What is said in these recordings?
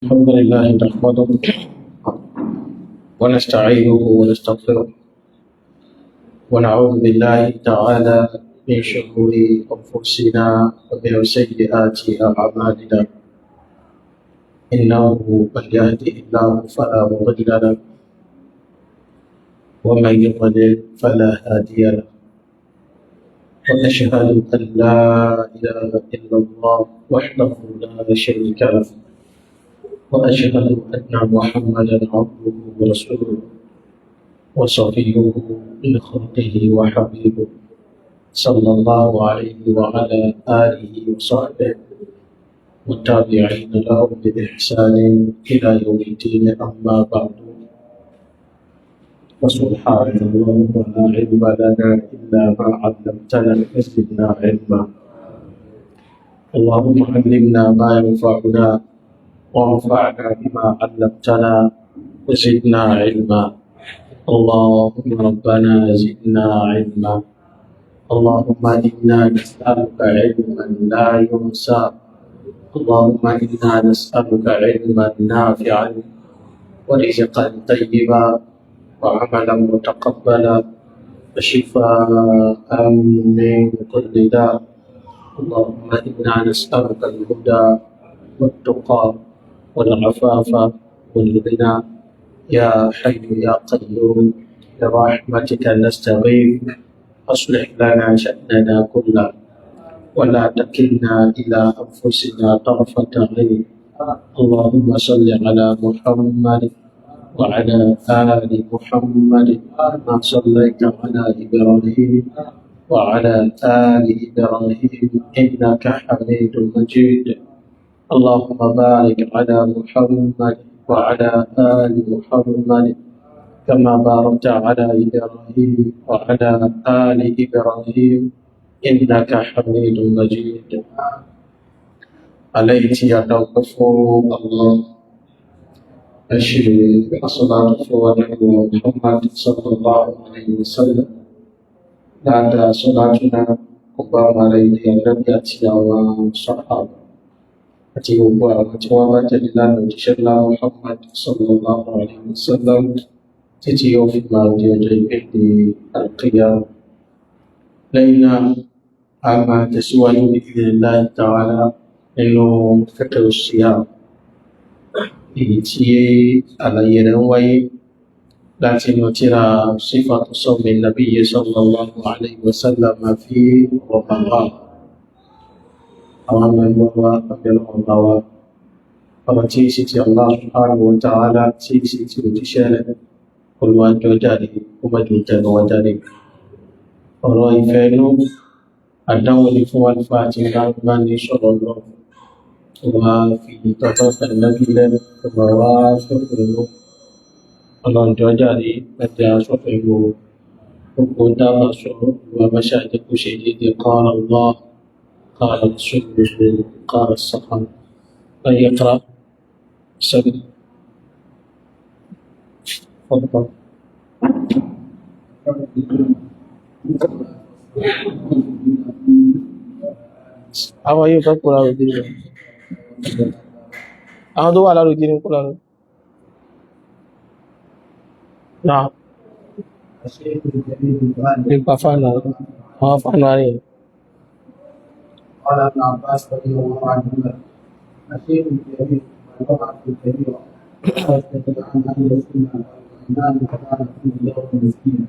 الحمد لله نحمده ونستعينه ونستغفره ونعوذ بالله تعالى من شرور أنفسنا ومن سيئات أعمالنا إنه من يهده الله فلا مضل له ومن يضلل فلا هادي له وأشهد أن لا إله إلا الله وحده لا شريك له وأشهد أن محمدا عبده ورسوله وصفيه من خلقه وحبيبه صلى الله عليه وعلى آله وصحبه والتابعين لهم بإحسان إلى يوم الدين أما بعد فسبحانك اللهم لا علم لنا إلا ما علمتنا فزدنا علما اللهم علمنا ما ينفعنا وانفعنا بما علمتنا وزدنا علما اللهم ربنا زدنا علما اللهم إنا نسألك علما لا ينسى اللهم إنا نسألك علما نافعا ورزقا طيبا وعملا متقبلا وشفاء من كل داء اللهم إنا نسألك الهدى والتقى والعفاف والغنى يا حي يا قيوم برحمتك نستغيث أصلح لنا شأننا كله ولا تكلنا إلى أنفسنا طرفة عين اللهم صل على محمد وعلى آل محمد كما صليت على إبراهيم وعلى آل إبراهيم إنك حميد مجيد اللهم بارك على محمد وعلى آل محمد كما باركت على إبراهيم وعلى آل إبراهيم إنك حميد مجيد عليك يتوقف الله أشهد الصلاة والسلام محمد صلى الله عليه وسلم بعد صلاتنا قبام عليه النبي والصحابة àti gbogbo àwọn tí wọ́n bá tẹ̀lé lánàá òjíṣẹ́ ńlá Muhammad sallallahu alaihi wasallam títí yóò fi máa di ọjọ́ ìgbéde al-qiyamah. Lẹ́yìn náà a máa tẹ̀síwájú bi'idhnillahi ta'ala nínú fiqh as-siyam èyí tí àlàyé rẹ̀ ń wáyé láti inú tírà sifatu sawmi nabiyyi sallallahu alaihi wasallam fi Ramadan. Àwọn ọmọ ẹgbẹ́ wa pẹ̀lú ọba wa ọ̀rọ̀ tí ìsì tí Allah subhanahu wa ta'ala tí ìsì tí òjíṣẹ́ rẹ̀ olùwàjọ́ jáde ó mẹ́jọ jẹ́ lọ́wọ́ jáde ọ̀rọ̀ ìfẹ́ inú àdánwò ní fún wàlúfà àti ìgbàgbà ní sọ̀rọ̀ lọ tó wá fi tọ́tọ́ fẹ̀lẹ́bílẹ̀ tó bá wá sọ́fẹ̀ inú ọlọ́njọ́ jáde mẹ́jọ sọ́fẹ̀ inú gbogbo dábà sọ̀rọ̀ ìwà mẹ́ṣàjẹ́ kó ṣe dédé qala Allah قال رسوله قال الصحابة من يقرأ سبيل تفضل àwọn yóò fẹ́ kóra rò dínú àwọn tó wà lárò dínú kóra rò náà nípa fánà àwọn fánà rẹ̀ قال ابن عباس رضي الله عنهما الشيخ الكبير والوضع الكبير ويستطيع ان يسلم الامام كان في يوم مسكين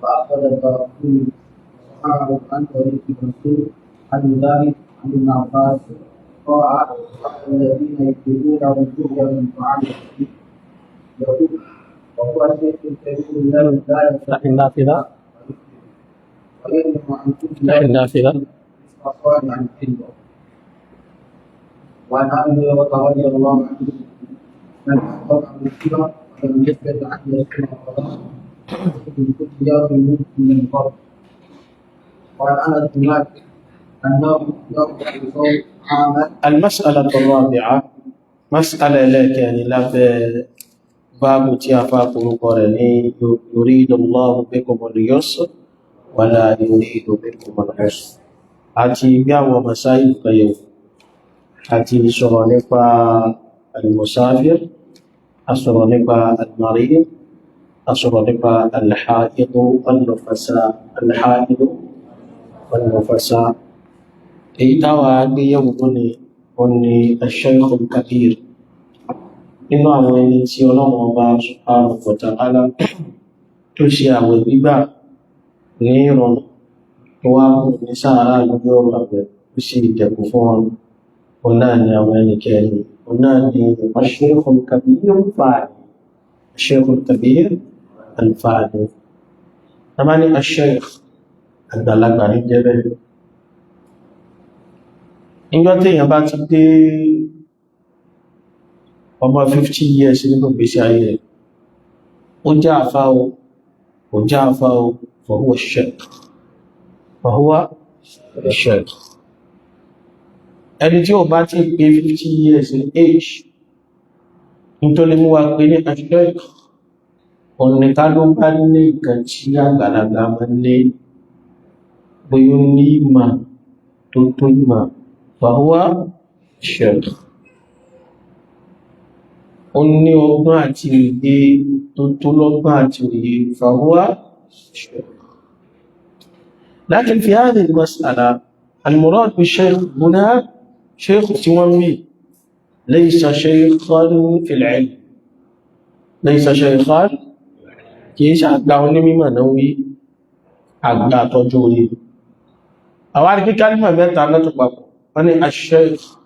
فاخذ الرسول وصححه عن طريق الرسول عن ذلك عن ابن عباس قال الذين يكتبون وجوه من طعام يقول وهو الشيخ الكبير لا يستطيع النافذة ويمنع عن كل النافذة أصوات عن الحلوة وعن أبي هريرة رضي الله عنه من أصبح مسلما ولم يثبت عنه يسمع الصلاة من كل يوم من الفرد وعن أنس بن مالك أنه يرجع بصوت عاما المسألة الرابعة مسألة لك يعني لا باب تيافاق القرآن يريد الله بكم اليسر ولا يريد بكم العسر àti bí àwọn masáìlì kan yẹ̀wò àti sọ̀rọ̀ nípa al-musafir, a sọ̀rọ̀ nípa al-marid, a sọ̀rọ̀ nípa al-haidu wal-nufasa, al-haidu wal-nufasa. Èyí táwa gbéyẹ̀wò ní al-shaykh al-kabir, nínú àwọn ẹni tí Ọlọ́run Ọba subhanahu wa ta'ala tó ṣe àwẹ̀ gbígbà ní ìrọ̀rùn tó wá mú ní sáàrà lórí ọ̀rọ̀ àwẹ̀ tó sì dẹ̀kùn fún wọn. Òun náà ni àwọn ẹni kẹrin, òun náà ni al-shaykh al-kabir al-fani, al-shaykh al-kabir al-fani. A máa ní al-shaykh àgbàlagbà ní jẹ́ bẹ́ẹ̀. Níjọ́ tí èèyàn bá ti dé ọmọ 50 years nínú ìgbésí ayé rẹ̀, ó jẹ́ àfá o, kò jẹ́ àfá o, fahuwa shaykh, fahuwa shaykh. Ẹni tí ó bá ti pé 50 years in age, nítorí mú wa pé ní shaykh, ọ̀nìká ló bá ní nǹkan tí àgbàlagbà máa ní, bóyá ní ìmọ̀ tó tó ìmọ̀, fahuwa shaykh. Ó ní ọgbọ́n àti òye tó tó lọ́gbọ́n àti òye, fahuwa shaykh. لكن في هذه المسألة المراد بالشيخ هنا شيخ تيومي، ليس شيخا في العلم، ليس شيخا كيش أقدعني مما نوي أقدع تجوري. أولا كلمة متى نتبقى أنا الشيخ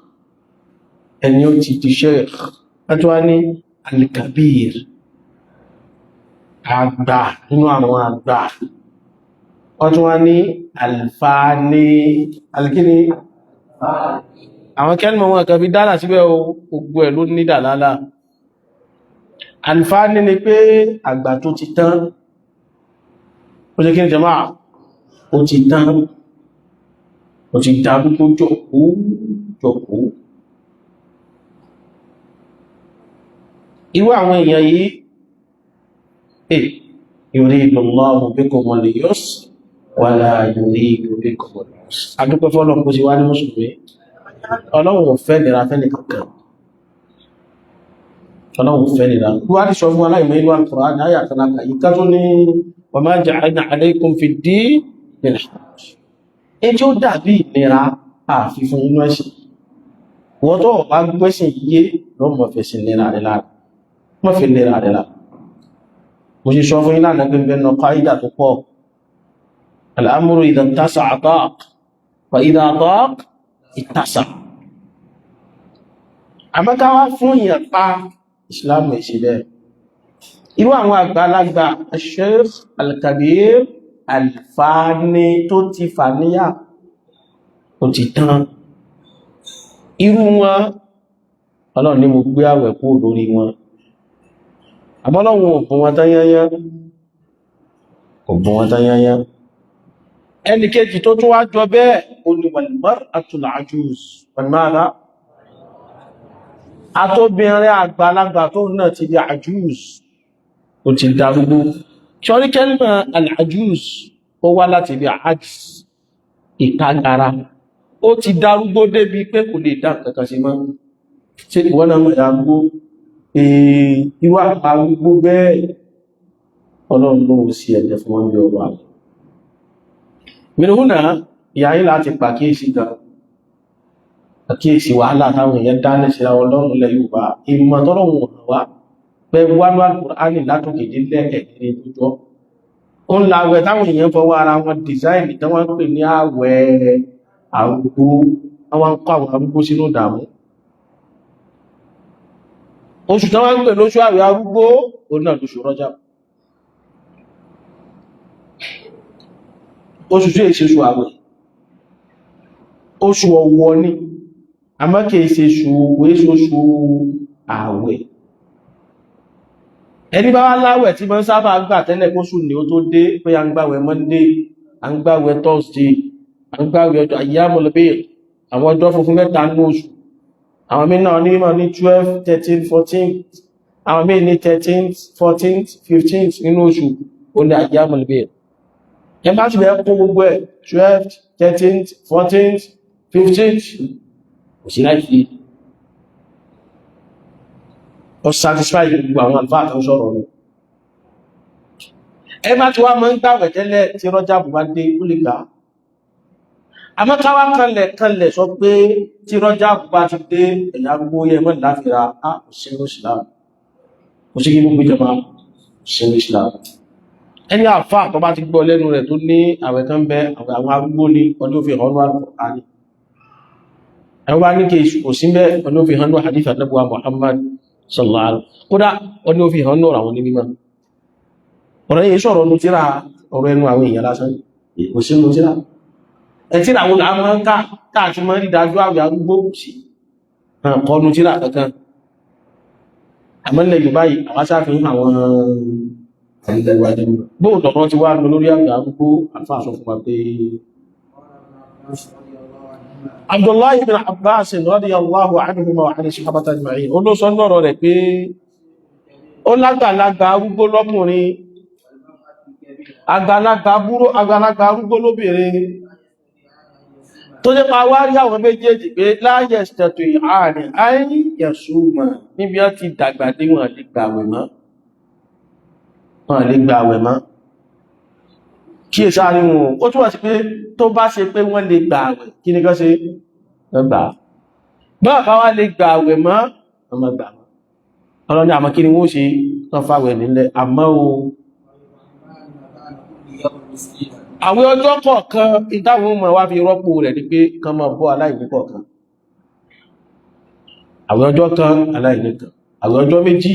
أن يؤتي الشيخ أتواني الكبير أقدع نوع أقدع أتواني الفاني الكني àwọn kẹ́lìmọ̀ wọn kan fi dára síbẹ̀ gbogbo ẹ̀ ló ní dàlálà. Alfani ni pé àgbà tó ti tán, ó jẹ́ kí ní jẹmáà, ó ti tán, ó ti dárúgbó jọ̀kú. Irú àwọn èèyàn yìí, yuridu Allahu bikumul yusra wala yuridu bikumul usra. Adúpẹ́ fọ́lọ́run kó sí wá ní mùsùlùmí. Ọlọ́run fẹ́ nira fẹ́ nìkankan. Ọlọ́run fẹ́ nira. Wọ́n á ti sọ fún aláìmọ̀ inú Al-Qur'an ní àyà kan yìí ká tó ní wa ma ja'alna alaykum fi ddin min haraj. Ẹjọ́ dàbí ìnira àfi fún inú ẹ̀sìn. Wọ́n tó bá gbẹ́sìn yé lọ́mọ fẹ̀sìn nira rẹ̀ lára. Wọ́n fi nira rẹ̀ lára. Mo ṣe sọ fún yín lánàá pé ń bẹ́ẹ̀ nọ qaida tó pọ̀. Al-amru idha ittasa'a daq wa idha daq ittasa'. Àmọ́káwá fún ìyàn pa ìsìláàmù ìṣẹ̀lẹ̀. Irú àwọn àgbàlagbà Sheikh al-Kabir al-Fani tó ti fàníyà, ó ti tán. Irú wọn, Ọlọ́run ní mo gbé àwẹ̀ kúrò lórí wọn. Àmọ́ Ọlọ́run ò bùn wọn tán yányán, kò bùn wọn tán yányán. Ẹni kejì tó tún wá jọ bẹ́ẹ̀, ó ní wal-mar'atul ajuz, wal-mara, àtóbìnrin àgbàlagbà tó náà ti di ajuz, ó ti darúgbó. Ṣọ́rí kẹ́lìmọ̀ al-ajuz ó wá láti bí ajz, ìkágara. Ó ti darúgbó débi pé kò lè dá nǹkan kan sí mọ́. Ṣé ìwọ́n náà mọ̀ ìyàgbó? Irú àgbàgbó bẹ́ẹ̀ Ọlọ́run ló sí ẹ̀jẹ̀ fún wọn bí ọrọ̀ àwẹ̀. Mìírànà ìyáyí láti pàkíyèsí gan. Àkíyèsí wàhálà táwọn èèyàn dálẹ̀ sí àwọn Ọlọ́run ilẹ̀ Yorùbá. Ìmọ̀ tọ́lọ́run wà pẹ́ wánú Al-Qur'ani látòkè délẹ̀ ẹ̀kẹ́rẹ́ lójọ́. Ó ń la àwẹ̀ táwọn èèyàn fọwọ́ ara wọn dìsáìnì tí wọ́n ń pè ní àwẹ̀ arúgbó, àwọn kọ́ àwọn arúgbó sínú ìdààmú. Oṣù tí wọ́n ń pè lóṣù àwẹ̀ arúgbó, ó náà lóṣù Rọ́jàb. Oṣù tí èsì oṣù àwẹ̀, oṣù ọ̀wọ̀ ni, àmọ́ kìí ṣe oṣù àwẹ̀. Ẹni bá wá láwẹ̀ tí wọ́n sábà gbà tẹ́lẹ̀ kóṣù ní ó tó dé pé a ń gbàwẹ̀ Monday, a ń gbàwẹ̀ Thursday, a ń gbàwẹ̀ ọjọ́ Ayyamul Bid, àwọn ọjọ́ funfun mẹ́ta ní oṣù. Àwọn mí náà ní mọ̀ ní 12, 13, 14, àwọn mí ní 13, 14, 15 nínú oṣù, ó ní Ayyamul Bid. Ẹ bá ti bẹ̀rẹ̀ kún gbogbo ẹ̀ 12, 13, 14, 15. kò sí láì fi ọ satisfy gbogbo àwọn àlùfáà tó ń sọ̀rọ̀ ni ẹ bá ti wá máa ń gbàwẹ̀ tẹ́lẹ̀ tí Rọ́jàbù bá dé ó lè gbà àmọ́ káwá kanlẹ̀ sọ pé tí Rọ́jàbù bá ti dé ẹ̀yà gbogbo yẹ mọ́ láfíra á kò sí ní Islam kò sí kí gbogbo ìjọba sí ní Islam ẹni àfáà tó bá ti gbọ́ lẹ́nu rẹ̀ tó ní àwẹ̀ kan bẹ àwọn arúgbó ní ọdún fi hàn wá ní ẹwà ní kí kò sí bẹ́ ọdún fi hàn wá hadith Ànábì Muhammad sallallahu alaihi wasallam kódà ọdún fi hàn náà àwọn onímọ̀ ọ̀rọ̀ yìí sọ̀rọ̀ ọdún tíra ọ̀rọ̀ ẹnu àwọn èèyàn lásán kò sí ọdún tíra ẹ̀tí àwọn àwọn káàkiri mọ́ rí dájú àwẹ̀ arúgbó sí ọdún tíra kankan àmọ́lẹ̀ Yorùbá yìí àwọn sáfihàn àwọn bóòtọ̀rọ̀ ti wá lórí àwẹ̀ arúgbó àfáàsọ fún wa pé Abdullah ibn Abbas radiyallahu anhuma wa ani sahabata ajma'in ó ló sọ lọ́rọ̀ rẹ̀ pé ó lágbàlagbà arúgbó lọ́kùnrin àgbàlagbà arúgbó lóbìnrin tó jẹ́ pa wá rí àwọn méjèèjì pé láyé ṣètò ìhàrin àìyẹ̀sùmọ̀ níbi wọ́n ti dàgbà dé wọn lè gbàwẹ̀ mọ́ kí è sáàrin wọn ó túnwà sí pé tó bá ṣe pé wọ́n lè gbàwẹ̀ kí ní kọ́ ṣe gbà bá wá lè gbàwẹ̀ mọ́ ọmọ gbà mọ́ ọlọ́ni àmọ́ kí ni wọ́n ṣe tán fàwẹ̀ nílẹ̀ àmọ́ o àwọn ọjọ́ kọ̀ọ̀kan ìdáhùn mọ̀ wá fi rọ́pò rẹ̀ ní pé kan máa bọ́ aláìní kọ̀ọ̀kan àwọn ọjọ́ kan aláìní kan àwọn ọjọ́ méjì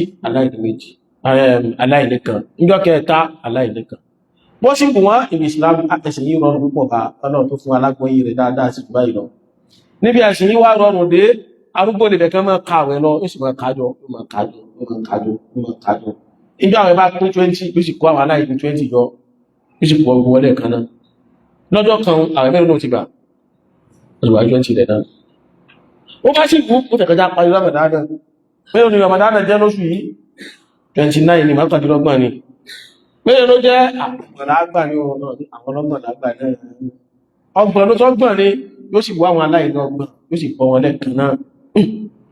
aláìní kan níjọ́ kẹta aláìní kan wọ́n sì wọ́n ìbí Islam ẹ̀sìn yìí rọrùn púpọ̀ bá Ọlọ́run tó fún alágbọ́yé rẹ̀ dáadáa sí báyìí lọ níbi ẹ̀sìn yìí wá rọrùn dé arúgbó lè bẹ̀kẹ́ mọ́ kàwẹ̀ lọ ó sì mọ́ kájọ ìjọ àwọn ẹbá pín 20 ló sì kó àwọn aláìní 20 yọ ó sì pọ̀ ogun wọlé kan náà lọ́jọ́ kan àwọn mẹ́rin náà ti gbà ọjọ́ 20 rẹ̀ náà ó bá sì kú ó tẹ̀kọjá parí Ramadan mẹ́rin ni Ramadan jẹ́ lóṣù yìí 29 ni mọ́kàndínlọ́gbọ̀n ni mẹ́rin ló jẹ́ àgbàlagbà ní àwọn ọlọ́gbọ̀n lágbà náà ọgbọ̀n ló tọ́gbọ̀n ni yóò sì wá àwọn aláìní ọgbọ̀n yóò sì pọ̀ wọn lẹ́kan náà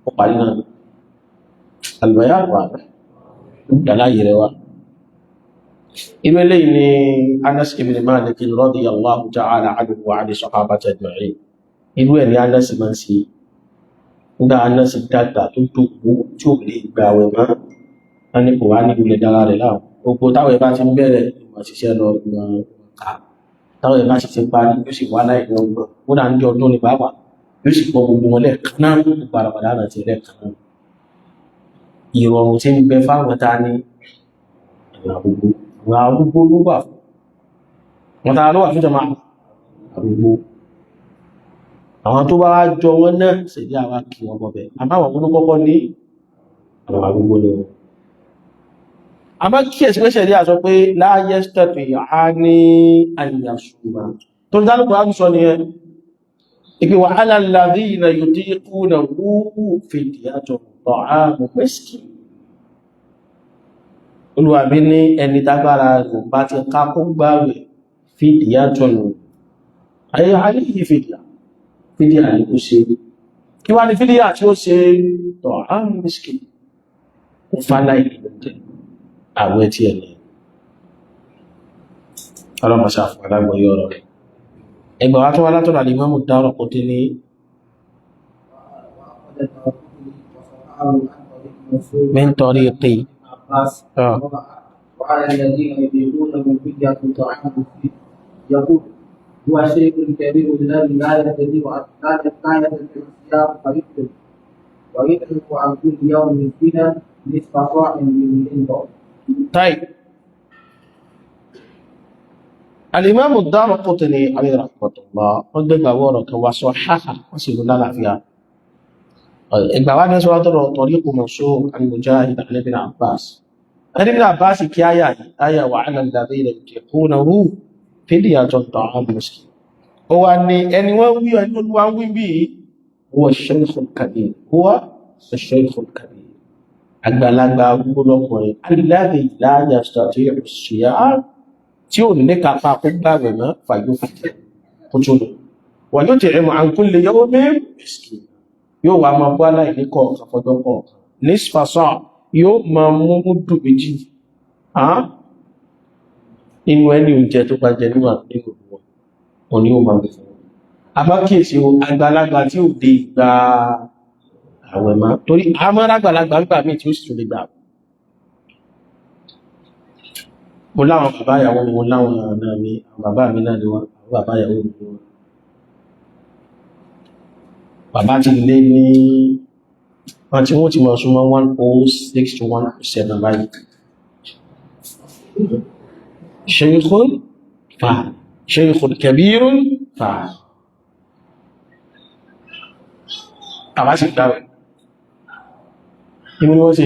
ó parí náà àlùbáyà wà dàláyé rẹ̀ wá inú eléyìí ni Anas ibn Malik radiyallahu ta'ala anhu wa ani sahabati ajma'in inú ẹ̀ ní Anas máa ń sí nígbà Anas dàgbà tó tó kú tí ò lè gbà àwẹ̀ mọ́ wọn ni kò wá ní ilẹ̀ dára rẹ̀ láwọn gbogbo táwọn ẹ̀bá ti ń bẹ̀rẹ̀ ìmọ̀ ṣiṣẹ́ lọ ìmọ̀ ká táwọn ẹ̀bá sì ti parí yóò sì wá láìní ọgbọ̀n ó dà ń jẹ́ ọdún ní pàápàá yóò sì pọ̀ gbogbo wọn lẹ́ẹ̀kan náà nípa Ramadan àti lẹ́ẹ̀kan náà ìrọ̀rùn tí ń bẹ fáwọn ta ní àwọn arúgbó ló wà fún wọn ta ló wà fún jọmọ arúgbó àwọn tó bá wá jọ wọn náà ṣèdí àwa kí wọn bọ̀bẹ̀ àbáwọn olókọ́kọ́ ní àwọn arúgbó ni wọn a máa kí ẹ̀sì pẹ́sẹ̀ rí àṣọ pé láyé stẹ̀tù ìyà ní àyàṣùgbà tó ń dálùkù ágùsọ ni ẹ ìpé wà alàlàrí ìrìnà yóò tí kú na wúwú fìdíyàtọ̀ tọ̀ ààbò pẹ́sìkì olùwàbí ní ẹni tágbára rẹ̀ bá ti kákó gbáwẹ̀ fìdíyàtọ̀ nù ayé yìí fìdíyà ní ó ṣe kí wá ní fìdíyà tí ó ṣe tọ̀ ààbò pẹ́sìkì ó fálá ìlú jẹ́ àwẹ́ tí ẹni ọlọ́mọ̀ṣà fún alágbọ̀yọ́ ọ̀rọ̀ rẹ̀ ẹgbà wá tó wá látọ̀rọ̀ Al-Imam Ad-Daraqutni min tariqi وعلى الذين يطيقونه فدية طعام مسكين يقول هو شيء كبير الذي لا يستطيع الصيام فيفطر ويطعم عن كل يوم مسكينا نصف صاع من طعام. طيب الإمام الدارقطني عليه رحمة الله قد ورك وصححه وسيل الله فيها إقبال سورة طريق منصور عن مجاهد عن ابن عباس عن ابن عباس كي آية وعلى الذين يطيقونه فدية طعام مسكين هو أني وانوي هو الشيخ الكبير هو الشيخ الكبير àgbàlagbà ọlọ́kùnrin alìláàrí láàájá stàtí ìṣìyà tí ó ní kápá kó gbààwẹ̀ mọ́ fàyó fàtẹ̀ kó tó lọ wà yóò tẹ̀rẹ mọ̀ àǹkún lè yọ́wọ́ mẹ́rin ẹ̀sìkì yóò wá máa bọ́ aláìní kọ̀ọ̀kan fọjọ́ kọ̀ọ̀kan nisfa sa' yóò máa mú múdù méjì nínú ẹni oúnjẹ tó bá jẹ nínú wọn òní ó máa bẹ̀ fún wọn. Àbákíyèsí o, àgbàlagbà tí ò dé ìgbà àwẹ̀ máa torí àmọ́ àgbàlagbà ń gbà míì tí ó sì tún lè gbà. Mo láwọn bàbá ìyàwó mi, mo láwọn ọ̀nà mi, àwọn bàbá mi náà ni wọ́n, àwọn bàbá ìyàwó mi ni wọ́n. Bàbá ti lé ní wọ́n ti mọ̀ súnmọ́ 106 to 107 báyìí. Shaykhun fa'al, shaykhun kabirun fa'al. Bàbá sì gbáwẹ̀. Inú ni wọ́n sì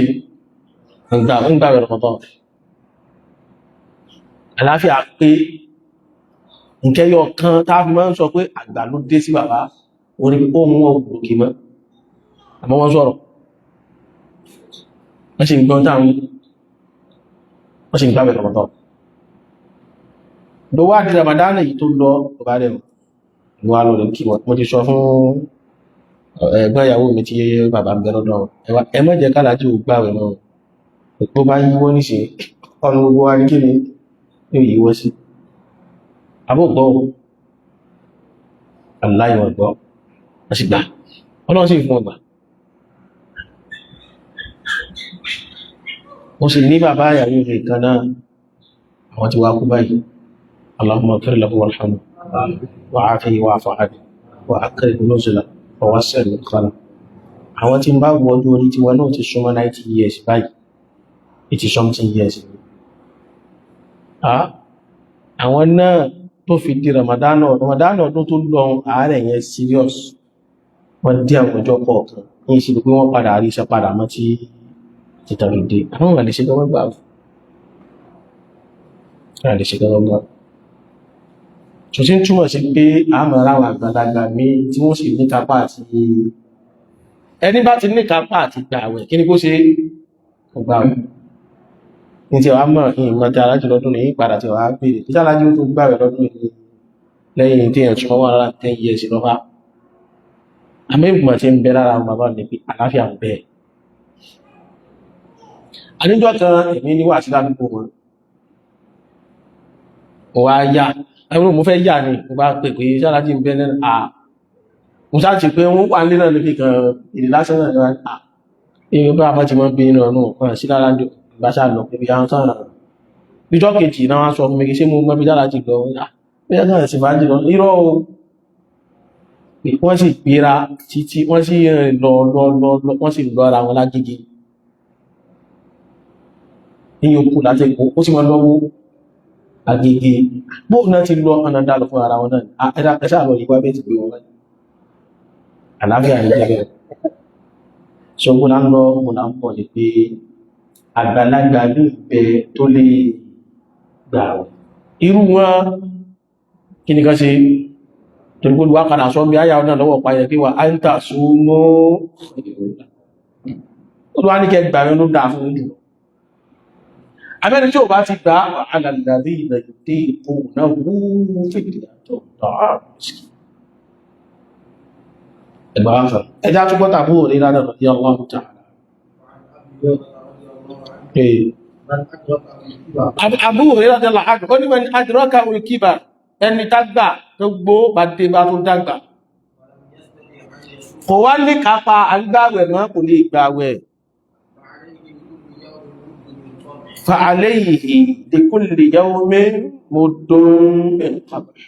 ń gbáwẹ̀ Ramadan. Àlàáfíà pé nkẹyọ kan táàfí máa ń sọ pé àgbà ló dé sí bàbá orí ohun ògbòkè mọ́ àmọ́ wọ́n sọ̀rọ̀ wọ́n sì ń gbọ́n táwọn wọ́n sì ń gbábẹ̀ Ramadan ló wá di Ramadan yìí tó lọ bàbá rẹ̀ wà lọ rẹ̀ kí wọ́n mo ti sọ fún ẹ̀gbọ́n ìyàwó mi tí bàbá ń bẹ lọ́dọ̀ ẹ má jẹ́ kálájú gbáwẹ̀ náà tó bá yíwọ́ níṣe ọ̀nà gbogbo wa ní kí ni yóò yíwọ́ sí àbúgbọ́ aláìwọ̀ gbọ́ wọ́n sì gbà ọlọ́run sì fún ọgbà mo sì ní bàbá ìyàwó rẹ̀ kan náà àwọn tí wá kú báyìí Allahumma ighfir lahu warhamhu wa'afihi wa'fu anhu wa akrim nuzulahu wa wasi' mudkhalahu. Àwọn tí ń bá wọ ọdún orí tiwọn náà ti súnmọ́ 90 years báyìí 80 something years. Àwọn náà tó fi di Ramadan ọdún tó lọ ààrẹ yẹn serious wọ́n dí àwọn ọjọ́ kọ̀ọ̀kan ní ìṣẹ́lú pé wọ́n padà rí iṣẹ́ padà mọ́ tí títàrí dé àwọn àlèṣe gọ́gbà tó tí ń túmọ̀ sí pé àmọ́ ráwọn àgbàlagbà mí tí wọ́n sì ní kápá àti ẹni bá ti ní kápá àti gbà àwẹ̀ kí ni kó ṣe ọgbà àwẹ̀ ní tí wàá mọ̀ ìmọ̀ tí alájù lọ́dún ní ìpadà tí wàá bèèrè tí alájù tó gbà rẹ̀ lọ́dún ní lẹ́yìn tí èèyàn túnmọ́ wà lára 10 years lọ́fà àmì ìgbìmọ̀ tí ń bẹ lára àwọn bàbá ní pé àláfíà ń bẹ. Àníjọ́ kan èmi ní wà sí ládùúgbò wọn mo wá yá ẹ̀rọ mo fẹ́ yà ní mo bá pè pé sálájì ń bẹ lẹ́nu mo sá ti pé wọ́n wà nílẹ̀ níbi kan èdè lásán náà èèyàn bá bá ti mọ́ bí inú ọ̀nà kan sí lára ìgbàṣà lọ pé bí àwọn sáà níjọ́ kejì náà wá sọ fún mi kí ṣé mo mọ́ bí dára jù lọ bẹ́ẹ̀ náà sì máa jù lọ irọ́ o wọ́n sì gbéra títí wọ́n sì lọ wọ́n sì lọ ara wọn lágége ní òkú láti ó sì mọ́ lọ́wọ́ agége bóò náà ti lọ ọ̀nà dá lọ fún ara wọn náà ẹ̀ṣà lọ ìwá bẹ́ẹ̀ ti gbé wọn àlàáfíà ní jẹ́ bẹ́ẹ̀ ṣogbó lá ń lọ mo là ń pọ̀ ní pé àgbàlagbà ní ìbẹ̀ tó lè gbà irú wọn kí ní kan ṣe tó ní gbogbo wákàtà sọ bí áyà náà lọ́wọ́ pàyẹ pé wà á ń tà súnmọ́ olúwa ní kẹ gbà rẹ̀ ló dáa fún ojú abẹ́ni tí ò bá ti gbà alàlàrí ilẹ̀ ìdé ipò náà wúú fèdè àtọ̀ ẹgbà áfà ẹjá túbọ̀ tàbí òní lánàá lọ sí ọlọ́run tàà Abu Hurairah radhiyallahu anhu ó ní wọ́n ni adraka al-kibar ẹni tágbà tó gbó bá dé bá tó dàgbà kò wá ní kápa àgbàwẹ̀ mọ́ kò lè gbàwẹ̀ fa alayhi li kulli yawmin muddun min qamar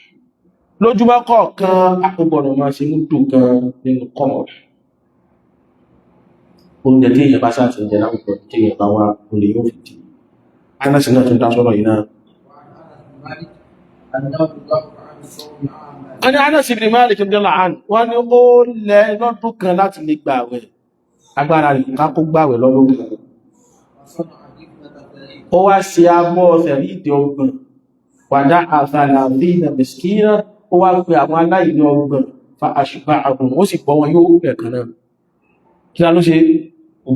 lójúmọ́ kọ̀ọ̀kan àkógbọ̀nà máa ṣe múdù kan nínú kọ́mọ̀ oúnjẹ tí èyàn bá sáà ti ń jẹ láwùjọ tí èyàn bá wá olè yóò fi dì ánàsì náà tún dá sọ́rọ̀ yìí náà a ní Anas ibn Malik radiyallahu anhu wọ́n ní ó lẹ lọ́dún kan láti lè gbà àwẹ̀ agbára rẹ̀ ká kó gbàwẹ̀ lọ́lọ́dún ó wá sí abọ́ fẹ̀rí ìdí ọgbọ̀n wàdá àfàlàfíìnà miskina ó wá pé àwọn aláìní ọgbọ̀n fa àṣùgbà àgùn ó sì bọ́ wọn yóò rẹ̀ kan náà kí a ló ṣe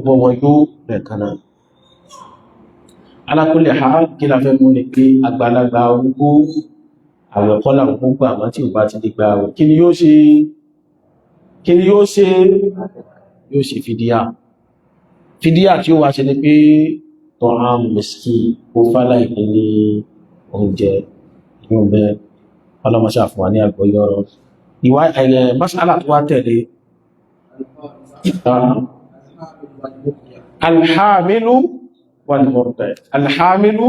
bọ́ wọn yóò rẹ̀ kan náà alákólẹ̀ ha kí la fẹ́ mú ní pé àgbàlagbà ogó àwẹ̀ kọ́lá gbogbo àmọ́ tí ò bá ti lè gba àwẹ̀ kí ni yóò ṣe kí ni yóò ṣe fìdíà tí ó wá ṣe ní pé tọ́hán mẹ́sìkì ó fálà ìpín ní oúnjẹ yóò bẹ́ ọlọ́mọṣà fún wa ní àgbọ́yọ́rọ̀ ìwá ẹ̀yẹ mas'ala tó wá tẹ̀lé alhamilu wal murdi alhamilu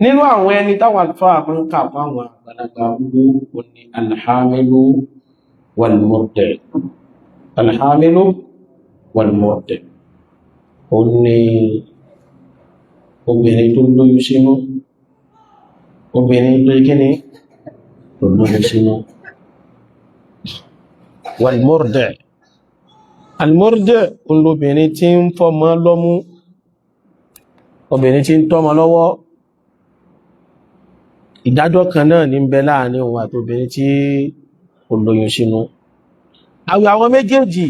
nínú àwọn ẹni táwọn alfáà mọ́ ń kà fáwọn àgbàlagbà gbogbo ní alhamilu wal murdi alhamilu wal murdi ó ní obìnrin tó lóyún sínú obìnrin tó kíní tó lóyún sínú wal murdi al-murdi olóbìnrin tí ń fọ́mọ lọ́mú obìnrin tí ń tọ́mọ lọ́wọ́ ìdájọ́ kan náà ní ń bẹ láàrin òun àti obìnrin tí ó lóyún sínú àwọn méjèèjì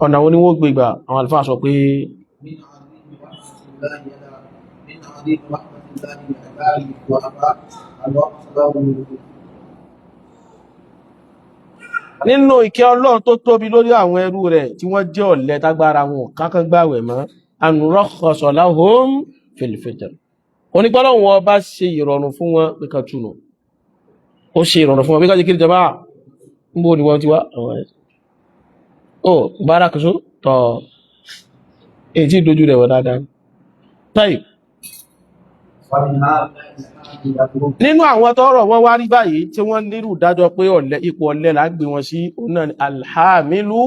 ọ̀nà wo ni wọ́n gbé gbà àwọn àlùfáà sọ pé nínú ìkẹ́ Ọlọ́run tó tóbi lórí àwọn ẹrú rẹ̀ tí wọ́n jẹ́ ọ̀lẹ tágbára wọn kákan gbàwẹ̀ mọ́ an rakhkhasa lahum fil fitr onípọ́lọ́wọ́ wọn bá ṣe ìrọ̀rùn fún wọn pé kan túnú ó ṣe ìrọ̀rùn fún wọn pé ká jẹ́ kí ìjọba ń bó ni wọ́n ti wá àwọn ẹ̀ ó bára kìsó tọ́ èyí tí ìdójú rẹ̀ wọ̀ dáadáa táì nínú àwọn tọ́rọ̀ wọ́n wá rí báyìí tí wọ́n nírù dájọ́ pé ọ̀lẹ ipò ọ̀lẹ là gbé wọn sí ọ̀nà alhamilu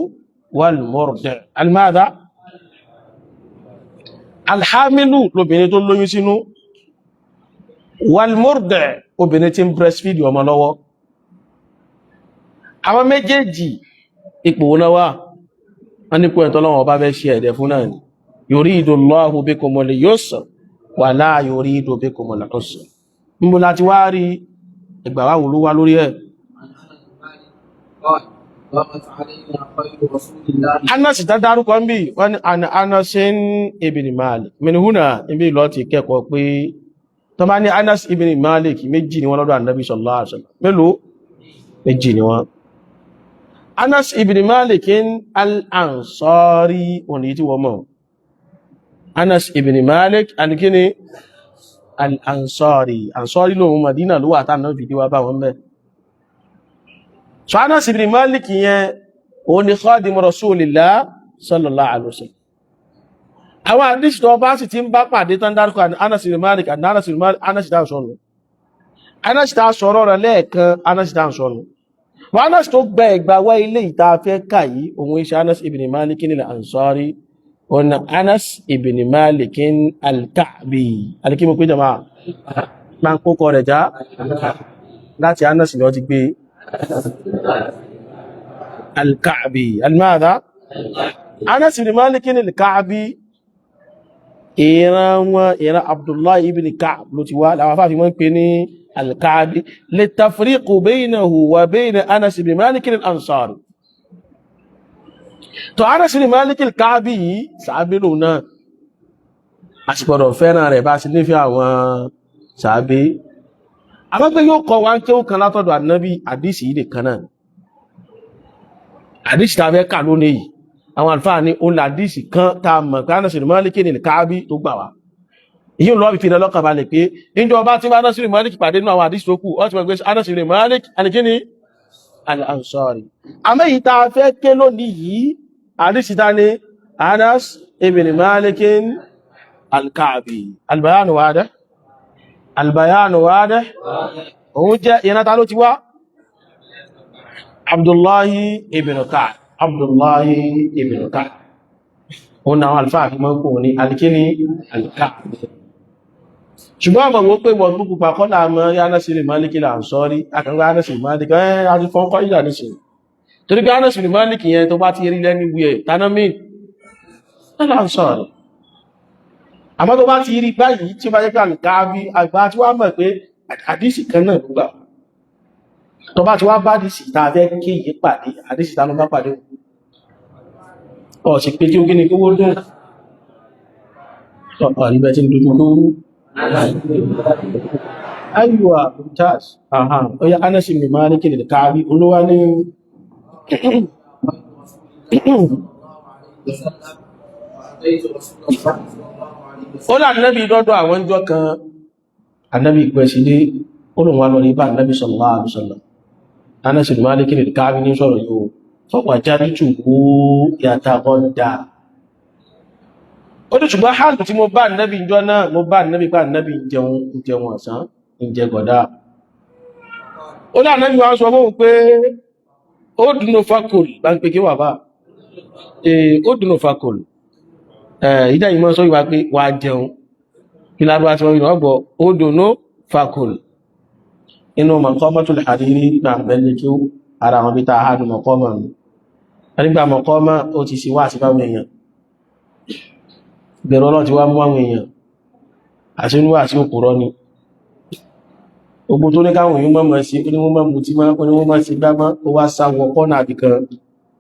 wal murdi almadha alhamilu lóbìnrin tó lóyún sínú wal murdi obìnrin tí ń breastfeed ọmọ lọ́wọ́ àwọn méjèèjì ipò wọn wá wọ́n nípò ẹ̀tọ́ lọ́wọ́ bá fẹ́ ṣe ẹ̀dẹ̀ fún náà yuridu Allahu bikumul yusra wala yuridu bikumul usra níbo láti wá rí ẹgbàwà wò ló wá lórí ẹ̀ Anas tá dárúkọ ń bí wọ́n ni Anasin ibn Malik min huna ibi lọ ti kẹ́kọ̀ọ́ pé tó bá ní Anas ibn Malik méjì ni wọ́n lọ́dọ̀ Annabi sallallahu alaihi wasallam mélòó méjì ni wọ́n Anas ibn Malik al-Ansari òní tí wọ́n mọ̀ Anas ibn Malik alikini al-Ansari Ansari lóhun Madina ló wà tán náà fìdí wá bá wọn bẹ́ so Anas ibn Malik yẹn o ni khadim Rasulillah sallallahu alaihi wasallam àwọn àdíṣì tó bá sì ti ń bá pàdé tán dárúkọ Anas ibn Malik Anas dá sọ́nù Anas dá sọ̀rọ̀ rẹ̀ lẹ́ẹ̀kan Anas dá sọ́nù wọ́n Anas tó gbẹ ìgbàwọ́ ilé ìtafẹ́ kàyí òun iṣẹ́ Anas ibn Malik al-Ansari ọ̀nà Anas ibn Malik al-Ka'bi alikí mo pé jama ma ń kókọ rẹ̀ já láti Anas lọ ti gbé al-Ka'bi al-madha Anas ibn Malik al-Ka'bi ìran Abdullah ibn Ka'b ló ti wá láwọn afáfí wọ́n pè ní al-Ka'bi litafriqu baynahu wa bayna Anas ibn Malik al-Ansari tó Anas ibn Malik al-Ka'bi yìí sàábé lòun náà àsìkọ̀dọ̀ fẹ́ràn rẹ̀ bá sí nífẹ́ àwọn sàábé àmọ́gbẹ́ yóò kọ wá ń kéwú kan látọ̀dọ̀ Ànábì àdísì yìí nìkan náà àdísì tàbí kà lónìí yìí àwọn àlùfáà ní ó làdísì kan tá a mọ̀ pé Anas ibn Malik al-Ka'bi tó gbà wá yíò lọ́wọ́ fi lọ́kàn balẹ̀ pé níjọ bá tí Anas ibn Malik pàdé nínú àwọn àdísì tó kù ó ti mọ̀ pé Anas ibn Malik alikini al-Ansari àmọ́ yìí tá a fẹ́ ké lónìí yìí àdísìta ní Anas ibn Malik al-Ka'bi albayanu wadih òun jẹ́ ìrántà ló ti wá Abdullahi ibn Ka'b òun náà alfáà fi mọ́ kò ní alikini al-Ka'bi ṣùgbọ́n àmọ̀ wó pé wọ́n gbogbo pàkọ́lá mọ́ Anas ibn Malik al-Ansari akẹ́gbẹ́ Anas ibn Malik àti fọ́nkọ́ ìdà níṣẹ́ torí pé Anas ibn Malik yẹn tó bá ti rí lẹ́ni wí ẹ̀ tánàmì al-Ansari àmọ́ tó bá ti rí báyìí tí ó bá jẹ́ pé al-Ka'bi àgbà tí wá mọ̀ pé àdísì kan náà gbogbo tó bá ti wá bá dìsì tàà fẹ́ kí yí pàdé àdísì tánà bá pàdé ọ̀sì pé tí ó gíní kówó dùn ọ̀pọ̀ àríbẹ̀ tí ń dojú lóòrú ayuwa mumtaz ó yá Anas ibn Malik al-Ka'bi olówá ní وأتيت رسول الله صلى الله عليه ó وسلم là nẹ́bí lọ́dọ̀ àwọn ìjọ kan ànẹ́bí pẹ̀ sí dé olùn wa lọ rí bá nẹ́bí sallallahu alaihi wasallam Anas bin Malik al-Ka'bi ní sọ̀rọ̀ yóò fọ́pàá jáde tù kú yàtà ọ̀dà ó ní ṣùgbọ́n hálù tí mo bá nẹ́bí ìjọ náà mo bá nẹ́bí pa nẹ́bí jẹun ọ̀sán ìjẹ gọ̀dá ó là nẹ́bí wa sọ fún pé ó dùnú fakol bá ń pè kí wà bá ó dùnú fakol ìdá ìmọ̀ sọ ìwà pé wà jẹun kí lárúbá tí wọ́n yìí ọgbọ̀ ó dùnú fakol inú Maqamatul Hariri gbà bẹ́lẹ̀ kí ó ara wọn bí ta àádùn mọ̀kọ́mọ̀ ní nígbà mọ̀kọ́mọ̀ ó ti sì wá sí fáwọn èèyàn bẹ̀rọ náà ti wá mú àwọn èèyàn àti inú àti òkúrọ́ ni ogbó tó ní káwọn èèyàn mọ́mọ̀ sí oníwọ́mọ̀ mú tí oníwọ́mọ̀ sí gbámọ́ ó wá sáwọ kọ́nà àbìkan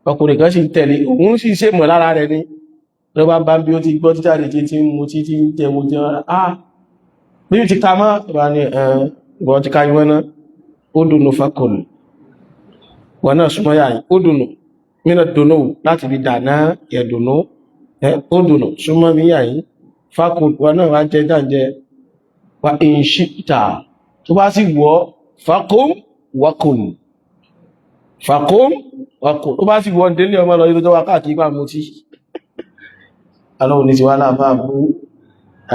ọkùnrin kan sì ń tẹ̀lé òun sì ṣe mọ̀ lára rẹ̀ ni ló bá bá bí ó ti gbọ́ títàrí tí ń mú títí ń jẹ mú jẹ bí ó ti ká mọ́ ìbá ni ìbọn ti ká ìwọ́n náà ó dùnú fakọlù wọn náà súnmọ́ yà ó dùnú mínà dùnú láti fi dàná ẹ̀dùnú ó dùnú súnmọ́ mi yà yìí fakọlù wọn náà wá jẹ dáńjẹ wa ìṣíta tó bá sì wọ́ fakọm wakọlù fakọm wakọlù tó bá sì wọ́ délé ọmọ lọ ìrọjọ́ wákàtí ipá mú tí alóhun ní ti wá láàbá bú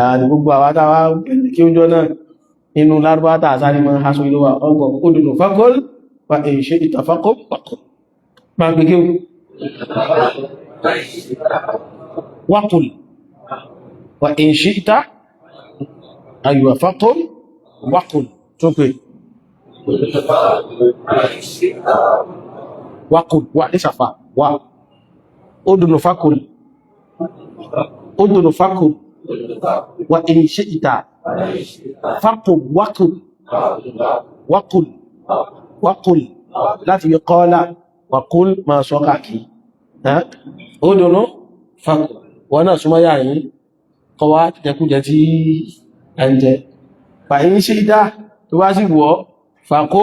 àti gbogbo àwátáwá kí ó jọ náà inú lárúbátà àsárí mọ́ aṣọ ìlú wa ọgbọ̀ ó dùnú fakọl wa èyí ṣe ìtàfakọ́ máa gbé kéwù wakọl wa èyí ṣe ìtà ayùwà fakọl wakọl tó pé wakọl wà ní sàfà wà ó dùnú fakọl ó dùnú fakọl wa èyí ṣe ìtà fakọl wakọl láti yọ kọ́ọ́lá wakọl ma sọ káàkiri ó dùnú fakọl wọ́n náà súnmọ́ yà yìí kọwa jẹkújẹ tí ẹnjẹ fàyín ṣe ìdá tó bá sì wọ́ fàkó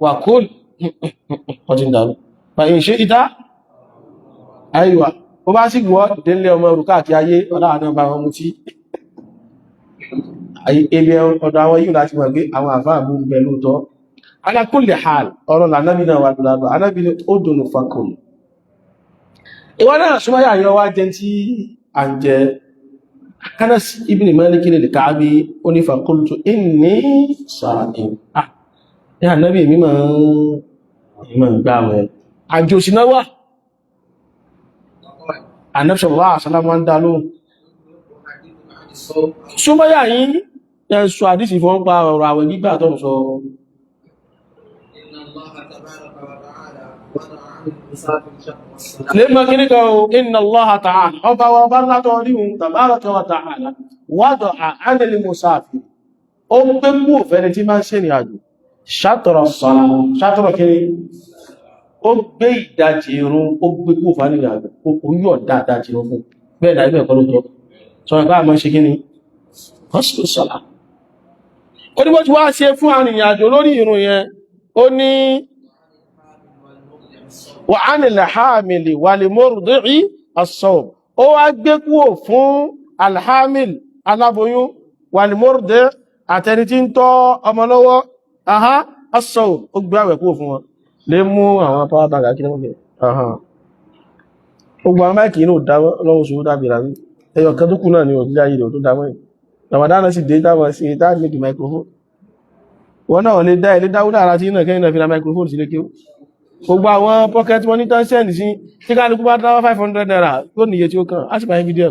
wàkól ọdún dànù fàyín ṣe ìdá àìwà ó bá sì wọ́ délé ọmọ òrùká àti ayé ọláàdán bá wọn mú tí ilé ọ̀dọ̀ àwọn yíò láti wọ̀n gbé àwọn àfáà mú bẹ lóòtọ́ ala kulli hal ọ̀rọ̀ lànàbí náà wà lọ́dọ̀ anábí ó dùnù fàkól ìwọ́n náà súnmọ́ yà yọ wá jẹ tí à ń jẹ Anas ibn Malik al-Ka'bi ó ní faqultu inni sa'im ya Ànábì mi máa gbààwẹ̀ àjò sí náà wà Ànábì sallallahu alaihi wasallam ń dá lóhùn súnmọ́ yà yí yẹn sọ àdísì fún pa ọ̀rọ̀ àwẹ̀ gbígbà tó ń sọ lẹ́mọ̀ kí ní kan inna Allaha ta'ala ọba wa bá látọ̀ ríhun tabaraka wa ta'ala wádọ̀ àánìlì musafir ó gbé mú òfẹ́ni tí máa ń ṣe ní àjò ṣàtọ̀rọ̀ kiri ó gbé ìdajì irun ó gbé kú òfà ní àjò ó yọ̀ dáadájì irun fún bẹ́ẹ̀ dájú ẹ̀kọ́ lóòtọ́ sọ ẹ̀ká àmọ́ ṣe kí ni hospital ó ní bó ti wá ṣe fún arìnrìnàjò lórí irun yẹn ó ní wà á nílẹ̀ hàmìlì wà lè mọ́rùdí as-sawm ó wá gbé kúrò fún alhamil aláboyún wà lè mọ́rùdí àtẹni tí ń tọ́ ọmọ lọ́wọ́ aha as-sawm ó gbé àwẹ̀ kúrò fún wọn lè mú àwọn power bag kí lọ́wọ́ gbogbo àwọn máìkì inú lọ́wọ́ ṣòwò dàbí rà ẹyọ kan tó kù náà ni òbí ayé rẹ̀ tó dámọ́ yìí Ramadan sì dé dáwọn sí ìtàgbé méjì microphone wọn náà lè dá ilé dáwúdà ara tí náà kẹ́yìn náà fi ra microphone sí lékè gbogbo àwọn pocket money tán send sí tí kálukú bá dáwọ́ 500 naira yóò níye tí ó kàn á sì bá yín fídíò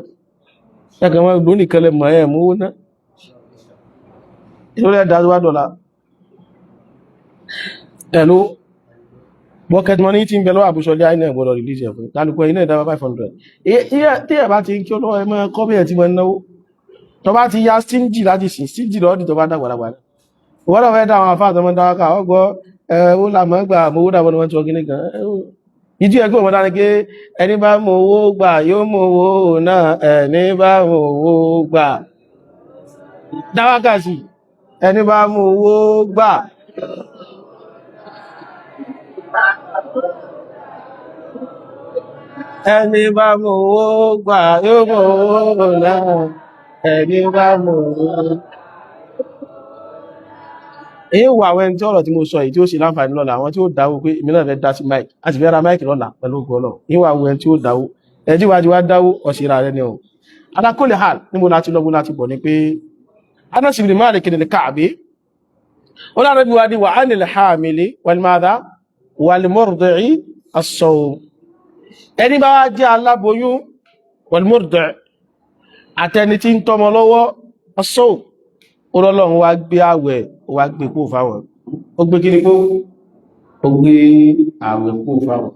ẹ̀kàn wọn ló nìkan lẹ mọ̀ ẹ̀ mú owó náà ìlú rẹ̀ dájú wá dọ̀la ẹ̀lú pocket money tí ń bẹ lọ́wọ́ àbúṣọlé àìní ẹ̀gbọ́dọ̀ release ẹ̀ fún kálukú ẹ̀yìn náà dáwọ́ 500 tí ẹ̀ bá ti ń kí ọlọ́wọ́ ẹ̀ mọ́ kọ́ bí ẹ̀ ti mọ́ náwó tó bá ti ya stingy láti sìn stingy lọ́dí tó bá dàgbàdàgbà wọ́n lọ fẹ́ dá àwọn afá àtọmọ́ dáwọ́ká ọgbọ́ ó làmọ́ gbà mówó dàbọ̀ ní wọ́n tí wọ́n kí ní kan ìdí ẹgbẹ́ ọmọdá ní pé ẹni bá mówó gbà yóò mówó náà ẹni bá mówó gbà dáwọ́ká sí ẹni bá mówó gbà ẹni bá mú owó gbà yóò mú owó náà ẹni bá mú owó. èyí wà àwọn ẹni tí ọ̀rọ̀ tí mo sọ yìí tí ó ṣe láǹfààní lọ́la àwọn tí ó dáwó pé èmi náà fẹ́ dá sí máìkì a sì fẹ́ ra máìkì lọ́la pẹ̀lú ògùn ọlọ́run èyí wà àwọn ẹni tí ó dáwó ẹjí wájú wá dáwó ọ̀ṣìra rẹ ni ọ̀ alákólè hàn níbo láti lọ́gbó láti bọ̀ ni pé Anas ibn Malik al-Ka'bi ó lára bí wá ní wà á nílẹ̀ hàmìlì wal-madha wal-murdi'i as-sawm ẹni bá wá jẹ́ aláboyún wal-murdi' àtẹni tí ń tọ́mọ lọ́wọ́ as-sawm Ọlọ́run wá gbé àwẹ̀ wá gbé kó fáwọn ó gbé kíní kó ó gbé àwẹ̀ kó fáwọn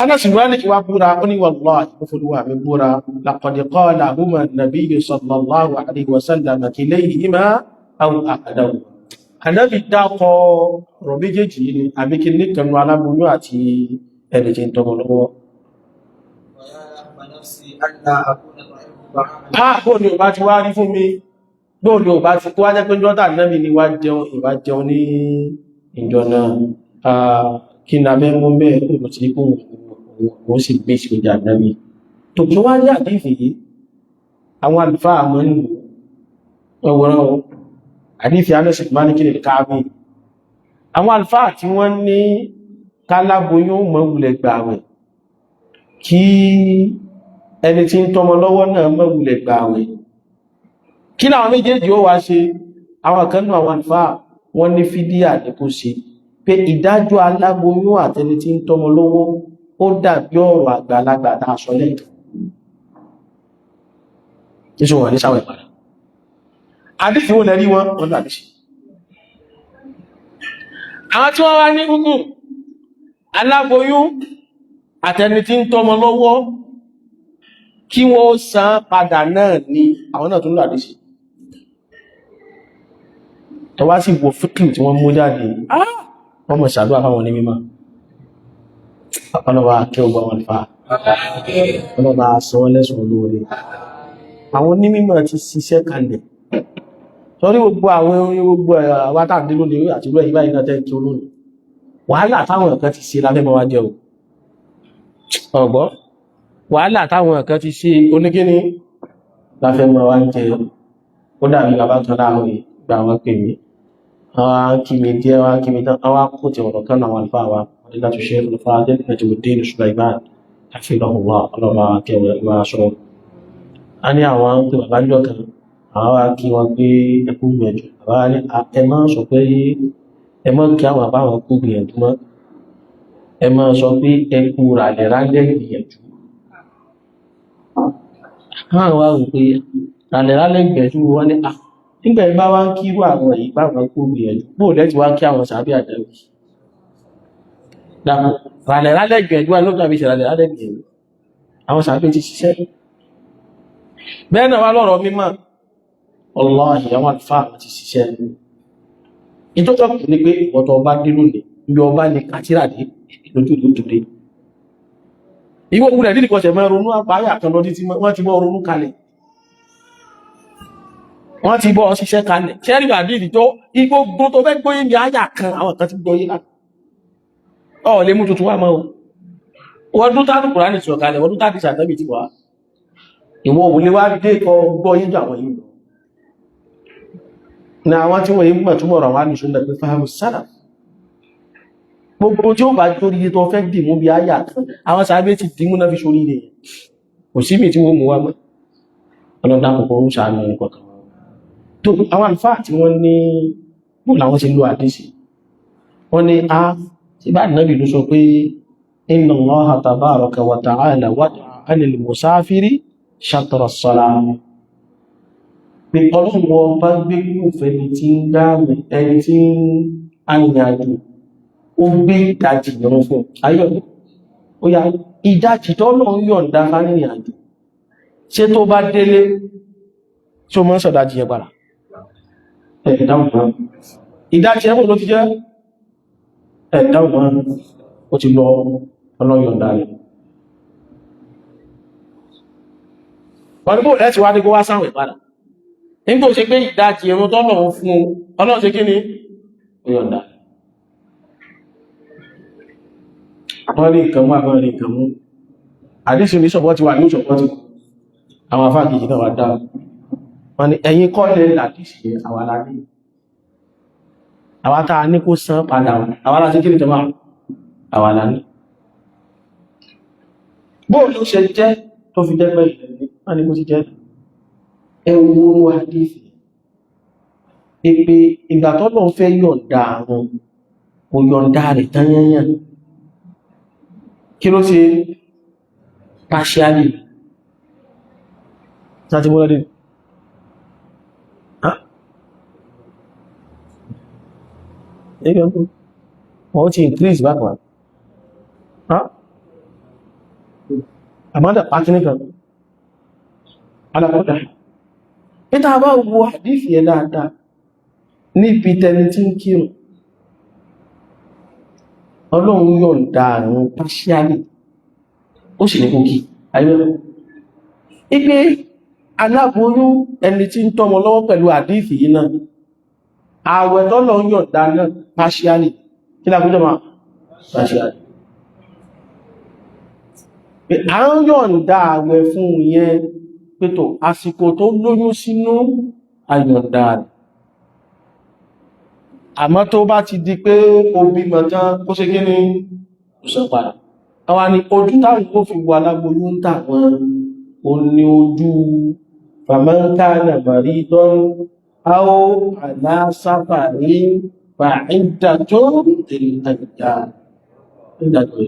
Anas ibn Malik wá búra ó ní wallahi ìfòlúwà mi búra laqad qala huma an-nabiy sallallahu alaihi wasallam kilayhima aw ahadahuma Ànábì dákọ̀ ọ̀rọ̀ méjèèjì ni àbí kí ní kanu aláboyún àti ẹni tí ń tọ́mọ lọ́wọ́ bó ni ò bá ti wá rí fún mi bó ni ò bá ti kó wá jẹ́ pé jọ́dá Ànábì ni wá jẹun ìbá jẹun ní ìjọ náà kí n abẹ́ mú bẹ́ẹ̀ kó ti kó wọ́n sì gbé sí ìjà Ànábì tó tó wá ní àdífì yìí àwọn àlùfáà mọ́ nínú ọwọ́rán àdífì Anas ibn Malik al-Ka'bi àwọn àlùfáà tí wọ́n ní káláboyún mọ́ wulẹ̀ gbààwẹ̀ kí ẹni tí ń tọ́mọ lọ́wọ́ náà mọ́ wulẹ̀ gbààwẹ̀ kí láwọn méjèèjì ó wá ṣe àwọn kan náà àwọn àlùfáà wọ́n ní fídíà ní kó ṣe pé ìdájọ́ aláboyún àtẹni tí ń tọ́mọ lọ́wọ́ ó dàbí ọ̀rọ̀ àgbàlagbà tá a sọ lẹ́yìn níṣò wọ́n ní sáwẹ̀ padà àdífì wọ́n lẹ́rí wọ́n dàbí sí àwọn tí wọ́n wá ní gúgù aláboyún àtẹni tí ń tọ́mọ lọ́wọ́ kí wọ́n san padà náà ní àwọn náà tún dàbí sí ẹwà sí wo fíkì tí wọ́n mú jáde wọ́n mọ̀ ṣàdúrà fáwọn ní mímọ̀ ọlọ́wà kẹ́ ọgbà wọn fà ọlọ́wà sọ wọ́n lẹ́sùn olóore àwọn ní mímọ̀ ti ṣiṣẹ́ kalẹ̀ sọ́rí gbogbo àwọn gbogbo àwátàdé lónìí àti ìlú ẹ̀yí báyìí náà tẹ́ kí olóòrùn wàhálà táwọn ẹ̀kan ti ṣe láfẹ́mọ́ wá jẹ́ ọ̀gbọ́ wàhálà táwọn ẹ̀kan ti ṣe oníkíní láfẹ́mọ́ wá jẹ́ ó dàbí bàbá kan láàrùn ìgbà wọn pè mí àwọn kìmí díẹ̀ wá kìmí tán àwọn kò tí ọ̀rọ̀ kan àwọn àlùfáà wa ọdún láti ṣe olùfà Najmuddin Sulaiman hafidhahullah ọlọ́ba kẹwàá ìwà aṣọ a ní àwọn pé bàbá jọ kan àwọn wá kí wọn pé ẹkú gbìyànjú bàbá ní ẹ má sọ pé ẹ má kí àwọn àbáwọn kú gbìyànjú mọ́ ẹ má sọ pé ẹkú ràlẹ̀ rálẹ̀ gbìyànjú àwọn wá rò pé ràlẹ̀ rálẹ̀ gbìyànjú wọn ní nígbà ìbá wá ń kírú àwọn èyí báwọn kú gbìyànjú bóò lẹ́tí wá kí àwọn sàbí àdáwì dákùn ràlẹ̀ rálẹ̀ gbìyànjú wà lóògbà bí ṣe ràlẹ̀ rálẹ̀ gbìyànjú àwọn sàbí ti ṣiṣẹ́ bẹ́ẹ̀ náà wá lọ́rọ̀ mímọ́ Wallahi àwọn àlùfáà ti ṣiṣẹ́ ìtọ́jọ́ kù ní pé ọ̀tọ̀ ọba dé lónìí bí ọba ní kàtírà dé lójú ìlú tó dé ìwọ òwúrẹ̀ nídìí kọsẹ̀ mọ́ ronú àpárí àkànlọ títí wọ́n ti bọ́ ronú kalẹ̀ wọ́n ti bọ́ ṣiṣẹ́ kalẹ̀ ṣẹ́rí àdìdì tó igbó tó fẹ́ gbóyé ní àyà kan àwọn kan ti gbóyé láti ọ̀ lè mú tuntun wà mọ́ ọdún tàbí Kùránì sọ kalẹ̀ ọdún tàbí sàtẹ́bì ti wà ìwọ òwúlé wá dé kọ gbóyé jù àwọn yìí ní àwọn tí wọ́n yí mọ̀ túnmọ̀ ràn wá ní ṣúnlẹ̀ pé fáhàmù sálà gbogbo tí ó bá jórí tó fẹ́ dìmú bí áyà àwọn sàábé ti dìmú náà fi ṣorí rẹ̀ kò sí mi tí wọ́n mú wá mọ́ ọlọ́dá kòkòrò sàánú ìkọ̀kan tó àwọn àlùfáà tí wọ́n ní bó làwọn ṣe lo àdísì wọ́n ní a tí bá nàbì ló sọ pé inna Allaha tabaraka wa ta'ala wada'a 'anil musafiri shatra as-salam pé ọlọ́wọ́ bá gbé kúfẹ́ ní tí ń dáàmì ẹni tí ń arìnrìnàjò ó gbé ìdájì ìrún fún ayọ́ ó yá ìdájì tó lọ ń yọ̀ǹda fárìnrìnàjò ṣé tó bá délé tí ó mọ́ sọ̀dájì ẹ padà ìdájì ẹ̀kùn ló ti jẹ́ ẹ̀dáwọn ó ti lọ ọlọ́yọ̀ǹda rẹ̀ ọdún lẹ́ti wá ní kó wá sáwẹ̀ padà nígbò ṣe pé ìdájì irun tọ́lọ̀ fún ọlọ́run ṣe kí ni yọ̀ǹda wọ́n ní nǹkan mú àwọn ní nǹkan mú àdísì ní sọ̀pọ̀tì wà ní sọ̀pọ̀tì àwọn afáàkìjì náà wà dáa wọ́n ní ẹ̀yin kọ́lẹ̀ làdísì àwọn aláàrí àwọn tàà ní kó san padà àwọn aláàrí kí ní jọmọ́ àwọn aláàrí bóò ló ṣe jẹ́ tó fi jẹ́ pẹ́ wọ́n ní kó ti jẹ́ ẹwúrú àdísì ìpé ìgbà tọ́lọ̀ fẹ́ yọ̀ǹda àwọn kò yọ̀ǹda rẹ̀ tán yányàn kí ló ṣe partially láti mọ́lẹ́dé ẹgbẹ̀rún wọ́n ti increase bákan àmọ́dà pàtíníkan alákọ̀ọ́dá ìta bá wo àdífì ẹ dáadáa níbi tẹni tí ń kírùn ọlọ́run yọ̀ǹda àwọn partially ó sì ní kó kí ayọ́lọ́ ipé aláboyún ẹni tí ń tọ́mọ lọ́wọ́ pẹ̀lú àdífì yìí náà ààwẹ̀ tọ́lọ̀ ń yọ̀ǹda náà partially kí lábújọ́ máa partially pé a ń yọ̀ǹda ààwẹ̀ fún yẹn pẹ́tọ̀ àsìkò tó lóyún sínú àyọ̀ǹda rẹ̀ àmọ́ tó bá ti di pé obi mọ̀tán kó ṣe kí ní ìṣọ̀padà àwọn ni ojú táwọn ó fi wà lágbóyún tàwọn o ní ojú fàmọ́ǹkà nàbàrí dọ́rùn áó àlásàfàrí fàídà tó ìdàjọ́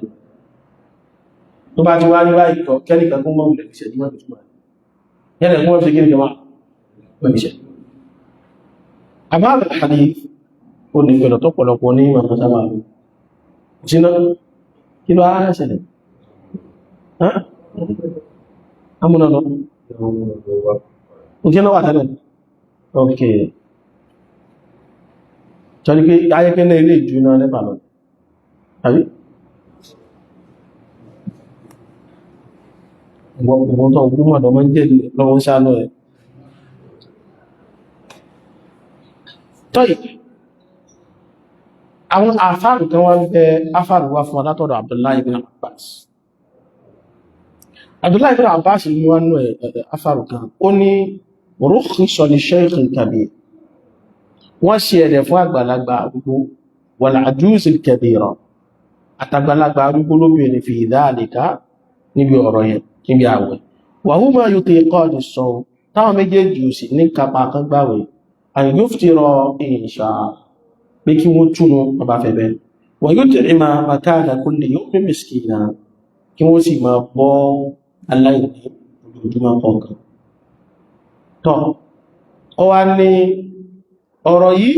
tó bá ti wá ní báyìí tọ́ kẹ́lìkà kún mọ́ ilẹ̀ ìṣẹ́ níwọ̀n ìtumọ̀ yẹ́lẹ̀ wọ́n fi kí ní jọmọ́ ìṣẹ́ àmáàlù hadith ó ní pẹ̀lọ̀ tó pọ̀lọpọ̀ ní ìmọ̀ sábà jíná kí ló ara ṣẹlẹ̀ amúnà lọ òkè náà wà tẹ́lẹ̀ ok ṣọ́lí pé ayẹ́kẹ́ náà ilé ìjú náà lẹ́pàá lọ àbí gbogbo tó ogún mọ̀dọ̀ mọ́ jẹ́ lọ́wọ́ ṣánú ẹ̀ tọ́yì àwọn àfáàrù kan wá ń bẹ àfáàrù wá fún alátọ̀dọ̀ Abdullahi ibn Abbas Abdullahi ibn Abbas ní wọ́n nú àfáàrù kan ó ní rukhisa li shaykhin kabir wọ́n ṣe ẹ̀dẹ̀ fún àgbàlagbà arúgbó wal ajuz al kabira àtàgbàlagbà arúgbó lóbìnrin fi dhalika níbi ọ̀rọ̀ yẹn níbi àwẹ̀ wa huma yutiqani as-sawm táwọn méjèèjì ò sì ní kápá kan gbàwẹ̀ an yuftira insha pé kí wọ́n túnú ọba fẹ̀bẹ̀ wọ́n yóò tẹ̀rẹ máa makana kulli yawmin miskina kí wọ́n sì máa bọ́ aláìní ojoojúmọ́ kọ̀ọ̀kan tọ́ ọ wá ní ọ̀rọ̀ yìí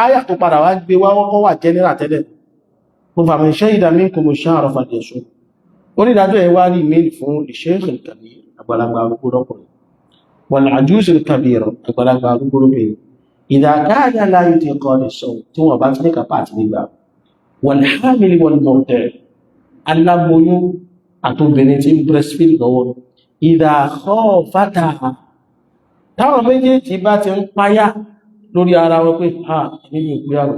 áyà tó padà wá gbé wá wọ́n wà jẹ́nẹ́rà tẹ́lẹ̀ mo fà man shahida minkumu ash-shahra falyasum onídàájọ́ ẹ̀ wá ní ìmẹ́lì fún al-shaykh al-kabir àgbàlagbà arúgbó lọ́kùnrin wal ajuz al-kabira àgbàlagbà arúgbó lóbìnrin ìdàkáàdà láyé tí kọ́ lè sọ tí wọ́n bá ti ní kàpá àti nígbà wal hamil wal murdi aláboyún àtòbìnrin tí ń breastfeed lọ́wọ́ ìdàkọ́ fátà táwọn méjèèjì bá ti ń páyà lórí ara wọn pé nínú ìgbéyàwó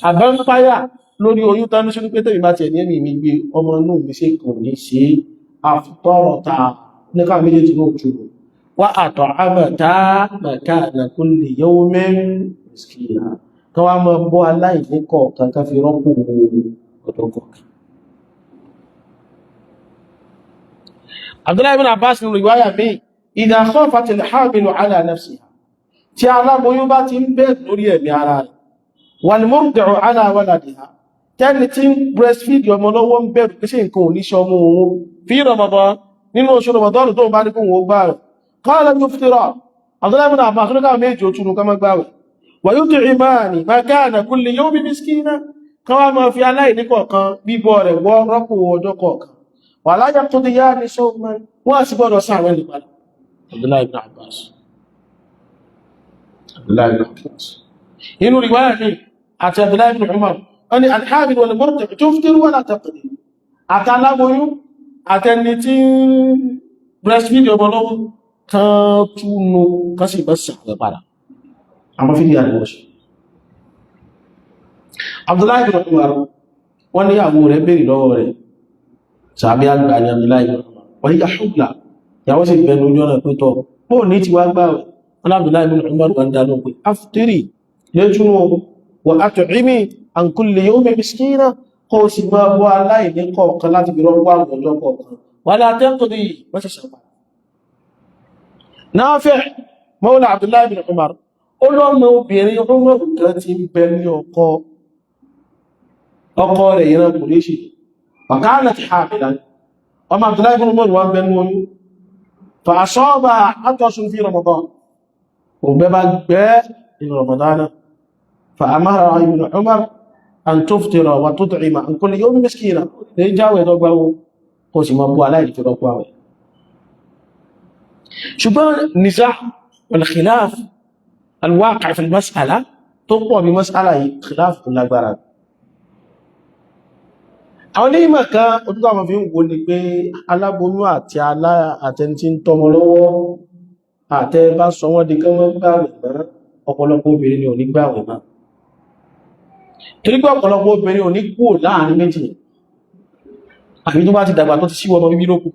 àbá ń páyà lórí oyún tánú sínú pé tẹ́bí bá ti ẹ̀ní ẹ̀mí mi gbé ọmọ inú mi ṣe kàn ní ṣe àfitọ́rọ̀ta ní káwọn méjèèjì náà jùlọ wá àtọ̀ àmàtà makana kulli yawmin miskina kan wá mọ́ bọ́ aláìní kọ̀ọ̀kan ká fi rọ́pò ọ̀dọ́ kọ̀ọ̀kan. Abdullahi ibn Abbas nínú ìwáyà mi idha khafat al-hamilu ala nafsiha tí aláboyún bá ti ń bẹ̀rẹ̀ lórí ẹ̀mí ara rẹ̀ wal murdi'u ala waladiha tẹ́ni tí ń breastfeed ọmọ lọ́wọ́ ń bẹ̀rù pé ṣe nǹkan ò ní ṣe ọmọ òun fi Ramadan nínú oṣù Ramadan tó bá ní kó wọ́n gbà rẹ̀ qala yuftira Abdullahi ibn Abbas ló káwọn méjì ó túnú ká mọ́ gbà rẹ̀ wa yut'imani makana kulli yawmin miskina kan wá máa fi aláìní kọ̀ọ̀kan bíbọ́ rẹ̀ wọ́ rọ́pò ọjọ́ kọ̀ọ̀kan wà láyé tó di yá ní sọ́ọ̀mọ́ wọ́n sì gbọ́dọ̀ sáwọn lè padà Abdullahi ibn Abbas inú riwaya ni àti Abdullahi ibn Umar wọ́n ni al-hamil wal murdi' tuftiru wa la taqdi àtàláboyún àtẹni tí breastfeed ọmọ lọ́wọ́ kan túnú kan sì bọ́ sàrẹ̀ padà àwọn fídí àríwọ̀ṣẹ́ Abdullahi ibn Umar wọ́n ní àwọ rẹ̀ béèrè lọ́wọ́ rẹ̀ sàbí àgbà ní Abdullahi ibn Umar wọ́n yíya ṣùgbà ìyàwó sì bẹ̀rẹ̀ lójú ọ̀nà pé tọ́ bóò ní ti wá gbà wọn Abdullahi ibn Umar wà ń dáná pé aftiri lẹ́júnú wà at'imi an kulli yawmin miskina kó sì máa bọ́ aláìní kọ̀ọ̀kan láti fi rọ́pọ̀ àwọn ọjọ́ kọ̀ọ̀kan wà látẹ́kùnrin mọ́ṣẹ̀ṣẹ̀ pa Nafi' mawla Abdullahi ibn Umar ó lọ́mọ obìnrin Umar kan ti ń bẹ ní ọkọ rẹ̀ ìran Qurayshi وكانت حاملا أما عبد الله بن عمر وان بن موي فأصابها عطش في رمضان وبما جاء من رمضان فأمرها ابن عمر أن تفطر وتطعم عن كل يوم مسكينا جاوي دوغاو قوسي مبو على الفرقوا شبان النزاع والخلاف الواقع في المسألة تقوى بمسألة خلاف كل بارد àwọn onímọ̀ kan ojúkọ́ àwọn fi ń wo ni pé aláboyún àti àtẹni tí ń tọ́mọ lọ́wọ́ àtẹ bá sọ wọ́n di kí wọ́n gbààwẹ̀ mọ́ ọ̀pọ̀lọpọ̀ obìnrin ni ò ní gbààwẹ̀ mọ́ torí pé ọ̀pọ̀lọpọ̀ obìnrin ò ní kúrò láàrin méjì àbí tó bá ti dàgbà tó ti síwọ́ ọmọ bíbí lókù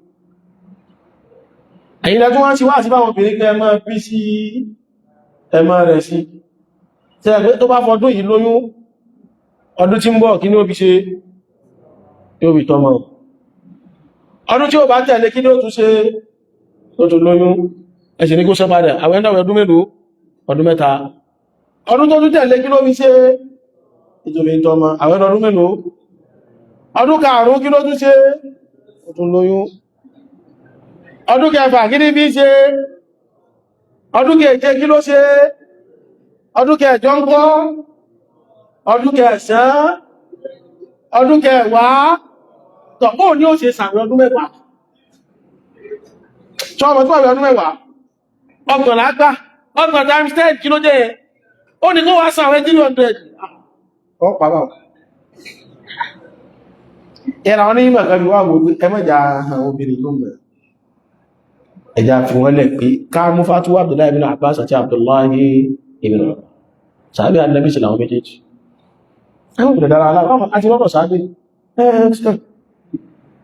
àyílẹ̀ tó wọ́n ti wá sí báwọn obìnrin pé ẹmọ́ bí sí ẹmọ́ rẹ̀ sí tí ẹgbẹ́ tó bá fọdún yìí lóyún ọdún tí ń bọ̀ kí ní ó fi ṣe yóò bí tọ́mọ̀ ọdún tí ó bá tẹ̀lé kí ní ó tún ṣe ó tún lóyún ẹ̀ṣẹ̀ ní kó sọ padà àwọn ẹ̀dàwẹ̀ ọdún mélòó ọdún mẹ́ta ọdún tó tún tẹ̀lé kí ló fi ṣe ìjọba tọ́mọ̀ àwọn ọdún mélòó ọdún karùn-ún kí ló tún ṣe ó tún lóyún ọdún kẹfà kí ní bí ṣe ọdún keje kí ló ṣe ọdún kẹjọ ń kọ́ ọdún kẹsàn-án ọdún kẹwàá tọ̀pọ̀ ní ó ṣe sàmì ọdún mẹ́wàá tí ọmọ tó wà ọdún mẹ́wàá ọgbọ̀n lágbà ọgbọ̀n times 10 kí ló jẹ́ ó ní kó wá sàwẹ́ 300 ọ̀pàá bá ẹ̀rà wọn ní ìmọ̀ kan bí wà gbogbo ẹmọ́jà obìnrin ló mẹ́ ẹja fi wọ́n lẹ̀ pé ká mú fatuwa Abdullahi ibn Abbas àti Abdullahi ibn Umar sàábí Ànábì sí làwọn méjèèjì ẹwọ́n bẹ̀rẹ̀ dára aláwọ̀ àti lọ́dọ̀ sàábí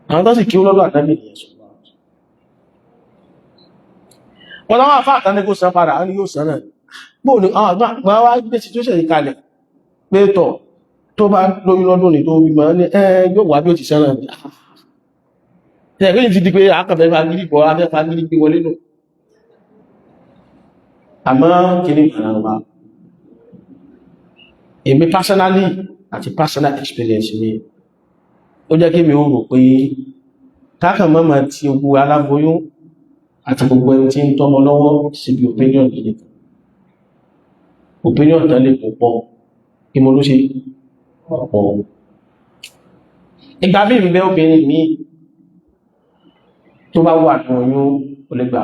àwọn tó sì kí ó lọ́dọ̀ Ànábì ní ẹ̀sùn wọ́n láwọn àfáà tánẹ́kó sán padà á ní yóò sán náà bóò ní àwọn àgbà wá gbé situation ìkalẹ̀ pé tọ̀ tó bá lórí lọ́dún ní tó bímọ ní yóò wá bí ó ti sán náà ẹ̀rí ti di pé àkàfẹ́ fagídí bọ́ afẹ́ fagídí gbé wọlé nù àmọ́ kìíní ìgbàlá èmi personally àti personal experience mi ó jẹ́ kí mi ó rò pé káàkàn mọ́mọ́ tí ogun aláboyún àti gbogbo ẹni tí ń tọ́mọ lọ́wọ́ síbi opinion gidi opinion tán lè pọ̀ kí mo ló ṣe ọ̀pọ̀ ìgbà bí ìbẹ́ obìnrin mi tó bá wà ní oyún olégbà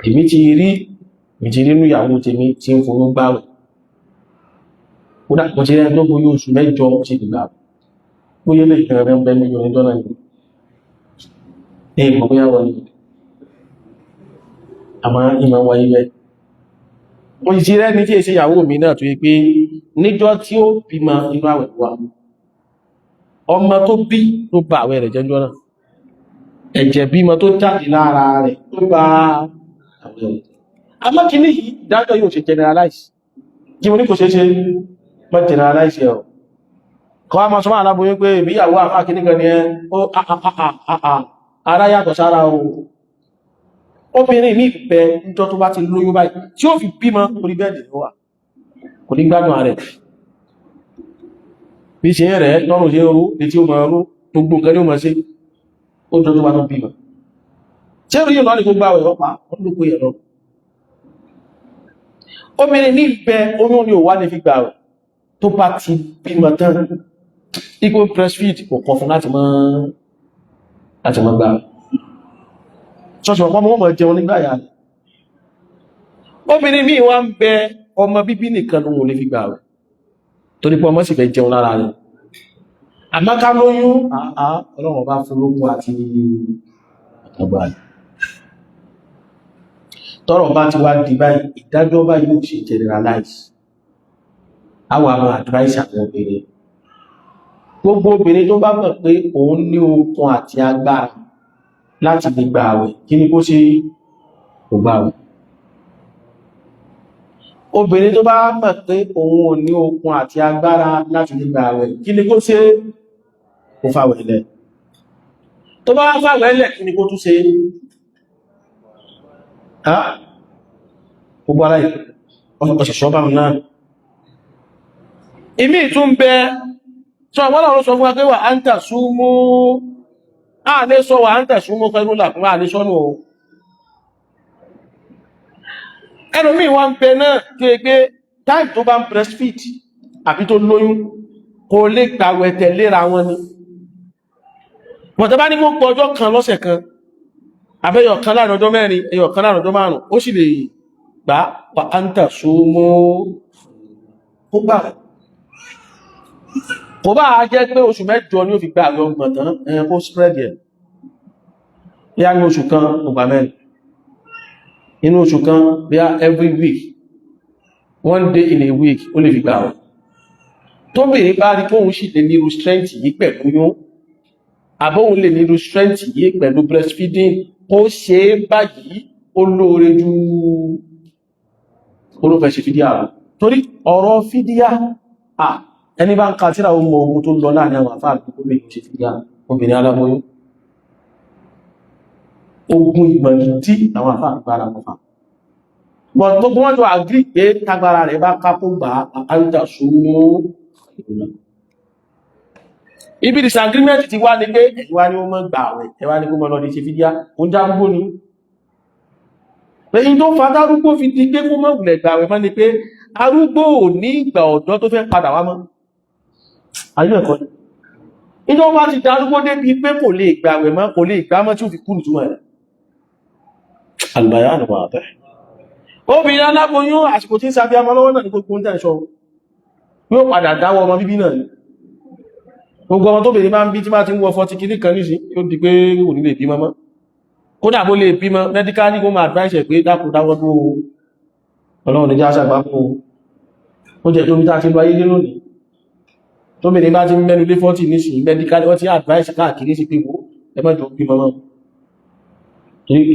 èmi ti rí nínú ìyàwó tèmi tí ń fòrò gbáwẹ̀ ó dàpọ̀ tí rẹ̀ tó bóyí oṣù mẹ́jọ sí ìgbà bóyé lè fẹ́ rẹ̀ ń bẹ́ mílíọ̀nù dọ́là ní ìmọ̀ bóyá wọ́n ní àmá ìmọ̀ wáyé bẹ́ mo ti rẹ̀ ní tí èsì ìyàwó mi náà tó yí pé níjọ́ tí ó bímọ inú àwẹ̀ wà ọmọ tó bí ló bá àwẹ̀ rẹ̀ jẹ́jọ́ náà ẹ̀jẹ̀ bímọ tó jáde lára rẹ̀ tó bá àwẹ̀ rẹ̀ amákiní yìí dájọ́ yóò ṣe generalize kí mo ní kò ṣe mọ́ generalize ẹ̀ kọ́ a mọ́ sọmọ́ aláboyún pé ìbíyàwó àfáàkiní kan ni ó ara yàtọ̀ sára o obìnrin ní ìpẹ́ níjọ́ tó bá ti lóyún báyìí tí ó fi bímọ orí bẹ́ẹ̀dì ló wà kò ní gbádùn rẹ̀ bí ṣe rẹ̀ lọ́rùn ṣe orú ní tí ó mọ̀ ọrú gbogbo nǹkan ní ó mọ̀ sí ó jọ tó bá tó bímọ tí ó rí ìlú àríkó gbáwẹ̀ ọpa ọdún pé ẹ̀rọ obìnrin ní ìpẹ́ oyún ni ò wá ní fi gbàwẹ̀ tó bá ti bímọ tán ikú breastfeed kò kọ fún láti mọ́ gbàwẹ̀ ṣọ́ṣì ọ̀pọ̀ mọ́ jẹun nígbà yà rẹ̀ obìnrin míì wá ń bẹ ọmọ bíbí nìkan ló wọ́n lè fi gbààwẹ̀ torí pé ọmọ sì fẹ́ jẹun lára rẹ̀ àmáká lóyún ọlọ́run bá fún lókun àti àtàgbà rẹ̀ tọ́rọ̀ bá ti wá di báyìí ìdájọ́ báyìí yóò ṣe generalize àwọn àwọn advice àwọn obìnrin gbogbo obìnrin tó bá mọ̀ pé òun ní okun àti agbára láti lè gba àwẹ̀ kí ni kó ṣe kò gba àwẹ̀ obìnrin tó bá mọ̀ pé òun ò ní okun àti agbára láti lè gba àwẹ̀ kí ni kó ṣe kó fàwẹ̀ lẹ̀ tó bá fàwẹ̀ lẹ̀ kí ni kó tún ṣe gbogbo ara ọ̀ṣẹ̀ṣọ́ bá náà ìmí tún bẹ sọ àwọn ọ̀rọ̀ sọ fún wa pé wà á ń tà súnmú ààlé sọ wà á ń tà súnmú pẹ̀lú làkúnmá ààlé sọ́nù ẹlòmíì wọ́n ń bẹ náà tó yẹ pé táìmù tó bá ń breastfeed àbí tó lóyún kò lè gbàwẹ̀ tẹ̀léra wọn ni mọ̀tẹ́ bá ní kó pọ̀ ọjọ́ kan lọ́sẹ̀ kan àbẹ́yọ̀ kan láàrin ọjọ́ mẹ́rin ẹyọ̀ kan láàrin ọjọ́ márùn ó sì lè gbà wà á ń tà súnmú ó gbà kò bá jẹ́ pé oṣù mẹ́jọ ní ó fi gbà àwọn ọgbọ̀n tán ẹ̀yẹn kó spread yẹ bí a ní oṣù kan ọgbà mẹ́rin inú oṣù kan bí a every week 1 day in a week ó lè fi gbà ọ̀ tó bèèrè bá rí kóhun sì lè níru strength yìí pẹ̀lú yún àbóhun lè níru strength yìí pẹ̀lú breastfeeding ó ṣe é báyìí ó lóore ju olófẹ́ ṣe fídíà rẹ̀ torí ọ̀rọ̀ fídíà ẹni bá ń ka tíra ọmọ ogun tó lọ láàrin àwọn àfáà tó méjì ṣe fídíà obìnrin aláboyún ogun ìgbọ̀nì tí àwọn àfáà gbára mọ́fà but gbogbo wọ́n jọ àgírí pé tágbára rẹ̀ bá kápó gbà àríjà súnmọ́ ìrìnà ibi disagreement ti wá ní pé ẹ̀wà ni ó mọ́ gbà rẹ̀ ẹ̀wà ni ó mọ́ lọ́dí ṣe fídíà ó já gbogbo ni lẹ́yìn tó fàtà arúgbó fi di pé kó mọ́ wùlẹ̀ gbà rẹ̀ mọ́ ni pé arúgbó ò ní ìgbà ọ̀dọ́ tó fẹ́ padà wá mọ́ ayé ẹ̀kọ́ ni ìjọ wá ti darúgbó débi pé kò lè gbà rẹ̀ mọ́ kò lè gbà mọ́ tí ó fi kúrù túnmọ̀ rẹ̀ albayanu wà bẹ́ẹ̀ obìnrin aláboyún àsìkò tí ń sáfí amọ́ lọ́wọ́ náà ní gbogbo ń tẹ́ṣọ́ yóò padà dáwọ́ ọmọ bíbí náà ni gbogbo ọmọ tó bèèrè máa ń bí tí máa ti ń wọ 40 kìí kan nísìn yóò di pé kò ní lè bímọ mọ́ kódà bó lè bímọ medical ní kó máa advice pé dákùn dáwọ́ tó ọlọ́run ní jáṣà gbá fún ó jẹ́ tó bí tá ti lọ ayé dé lónìí tó bèèrè bá ti mẹ́nu lé 40 nísìn medical wọ́n ti advice káàkiri sí pé wo ẹ má jọ bímọ mọ́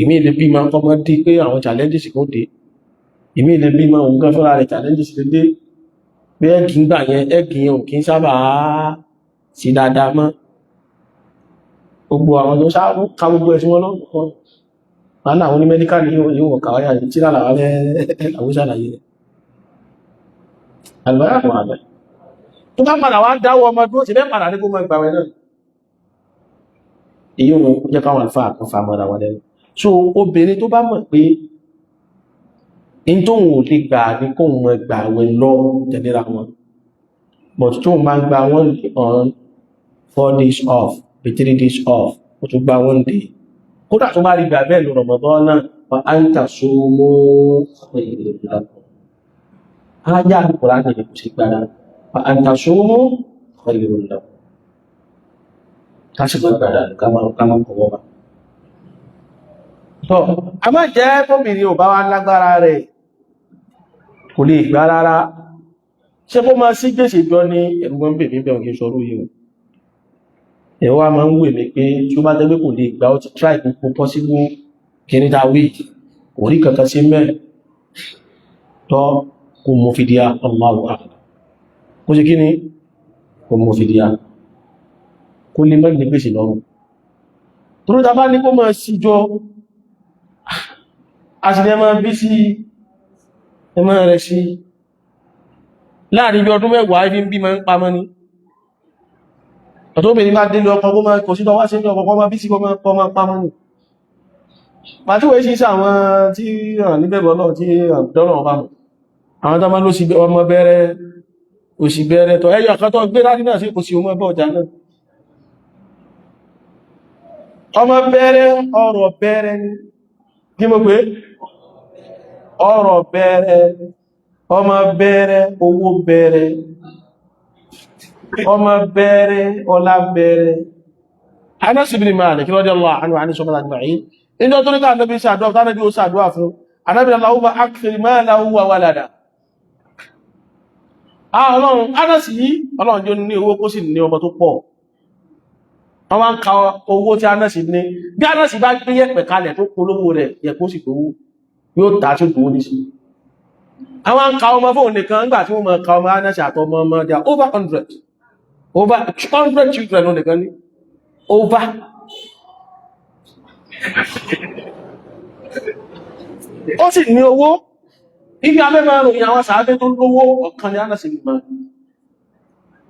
ìmí ilé bímọ kọmọ dí pé àwọn challenges kó dé ìmí ilé bímọ òun gan fúnra rẹ̀ challenges lè dé pé ẹ́gì ń gbà yẹn ẹ́gì yẹn ò kí ń sábà sí dáadáa mọ́ gbogbo àwọn tó sáàrùn ká gbogbo ẹ̀sùn wọn lọ́wọ́ wọn àwọn ní medical ní ìwọ̀n kàwáyà tí lára rẹ̀ àwọn sàlàyé rẹ̀ àlùbáyà fún àgbẹ̀ tó bá padà wá dáwọ́ ọmọ tó ti bẹ́ padà ní kó mọ́ ìgbàwẹ̀ náà èyí wọn jẹ́ káwọn àlfà kan fa mọ́ra wọn lẹ́nu so obìnrin tó bá mọ̀ pé in tó wọ́n lè gbà ní kó mọ́ ìgbàwẹ̀ lọ tẹ̀léra wọn but tó máa ń gba 1 day on 4 days off be 3 days off ó tún gba 1 day kódà tó bá rí gbà bẹ́ẹ̀ lọ Ramadan náà wọ́n á ń tà so mọ́ ayé àkùkùrá nìyẹn kò sí gbára wọ́n á ń tà so mọ́ ìrìnlẹ̀ kásìkò gbára kámọ́ kọ̀wọ́ bá tọ́ a máa jẹ́ tóbìnrin ò bá wá lágbára rẹ̀ kò lè gbá rárá ṣe kó máa sí gbèsè jọ ní ẹ̀rùgbọ́n bèbí bẹ̀rùn kí sọrú yìí ẹ̀wọ́ a máa ń wè mí pé tí ó bá tẹ́gbé kò lè gbá ó ti try gbogbo possible kìníta week kò rí kankan sí mẹ́ tọ́ kò mọ́ fìdíà Allahu a'lam kó ṣe kí ni kò mọ́ fìdíà kó lè mọ́ ní gbèsè lọ́rùn tó ló tàbá ní kó máa sí jọ a sì lẹ́ máa bí sí ẹmọ́ rẹ̀ sí láàrin bí ọdún mẹ́wàá ibi ń bí ma ń pa mọ́ ní ọ̀tọ́bìnrin bá délé ọkọ̀ kó máa kò sí tọwá sí ní ọkọ̀ máa bí sí kọ́ máa pa mọ́ ní pàtíwẹ̀ sí àwọn tí ràn níbẹ̀bọ̀ náà tí dọ́nà ọba mọ̀ àwọn tó máa ló sí ọmọ bẹ̀rẹ̀ òsì bẹ̀rẹ̀ tọ́ ẹyọ kan tó gbé láti náà sí kò sí ọmọ ẹbọ̀ ọjà náà ọmọ bẹ̀rẹ̀ ọrọ̀ bẹ̀rẹ̀ ní kí mo pé ọrọ̀ bẹ̀rẹ̀ ọmọ bẹ̀rẹ̀ owó bẹ̀rẹ̀ ọmọ bẹ̀rẹ̀ ọlá bẹ̀rẹ̀ Anas ibn Malik radiyallahu anhu àní sọmọ́lá ajma'in inú tó ní ká Ànábì ṣàdúwà fún Ànábì ó ṣàdúwà fún Ànábì Allahumma akthir malahu wa walada Ọlọ́run Anasi yìí Ọlọ́run jọ ní owó kó sì ní ọmọ tó pọ̀. Wọ́n wá ń ka owó tí Anasi ní bí Anasi bá gbé yẹ̀pẹ̀ kalẹ̀ tó polówó rẹ̀ yẹ̀pẹ̀ ó sì gbowó yóò tà tí ó gbowó ní sí. Àwọn ń ka ọmọ fóun nìkan nígbà tí wọ́n mọ̀ ka ọmọ Anasi àtọmọ ọmọ they are over 100 children ó nìkan ní over. Ó sì ní owó ibi abẹ́mọ̀ ròyìn àwọn sàábé tó lówó ọ̀kan ní Anasi gbìmọ̀.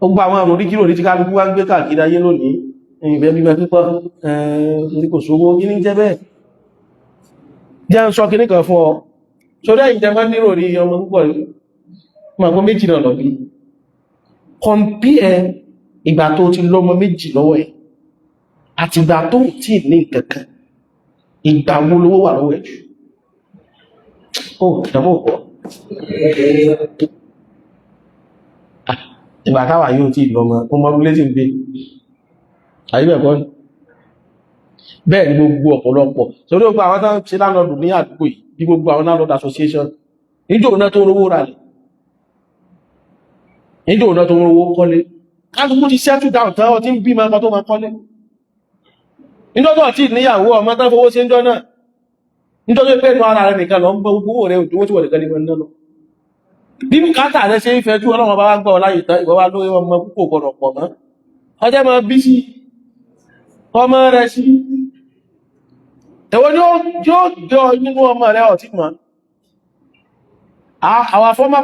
Ó gba àwọn àrùn oríkìrò ní tí kálukú wá ń gbé káàkiri ayé lónìí ìbẹ̀ bíbẹ̀ pípọ̀ ní kò sówó ní jẹ́ bẹ́ẹ̀. Jẹ́ ń sọ kí ní kan fún ọ sórí ìjẹmọ́ nírò rí ọmọ púpọ̀ rí mọ̀ méjì náà lọ bí compare ìgbà tó ti lọ́mọ méjì lọ́wọ́ ẹ̀ àti ìgbà tó tí ní kankan ìgbà wo lówó wà lọ́wọ́ ẹ̀ jù ó ìdàmọ́ pọ̀ ìgbà táwà yóò tí lọ́mọ ọmọ orílẹ̀ sí gbé àyíbẹ̀kọ́ bẹ́ẹ̀ ni gbogbo ọ̀pọ̀lọpọ̀ sórí ó gba àwọn tán ṣe lánàdù ní àdúgbò yìí bí gbogbo àwọn landlord association níjò náà tó rówó rà lẹ̀ níjò náà tó rówó kọ́lé kálukú ti settle down tán ọtí ń bí ma tó ma kọ́lé níjọ́tọ̀ tí níyàwó ọmọ tán fowó sí ń jọ náà nítorí pé ẹnu ara rẹ̀ nìkan lọ ń bọ́ gbogbo rẹ̀ òjò tí wọ́n nìkan nígbà náà lọ bí bùkátà rẹ̀ ṣe ń fẹ́ jú ọlọ́run bá wá gbọ́ láyé tán ìwọ́ wá lórí ọmọ púpọ̀ gbọ́dọ̀ pọ̀ mọ́ ọjọ́ mọ́ bí sí ọmọ rẹ̀ sí ẹ̀wọ́n ni ó jọ nínú ọmọ rẹ̀ ọ̀tí mọ́ our former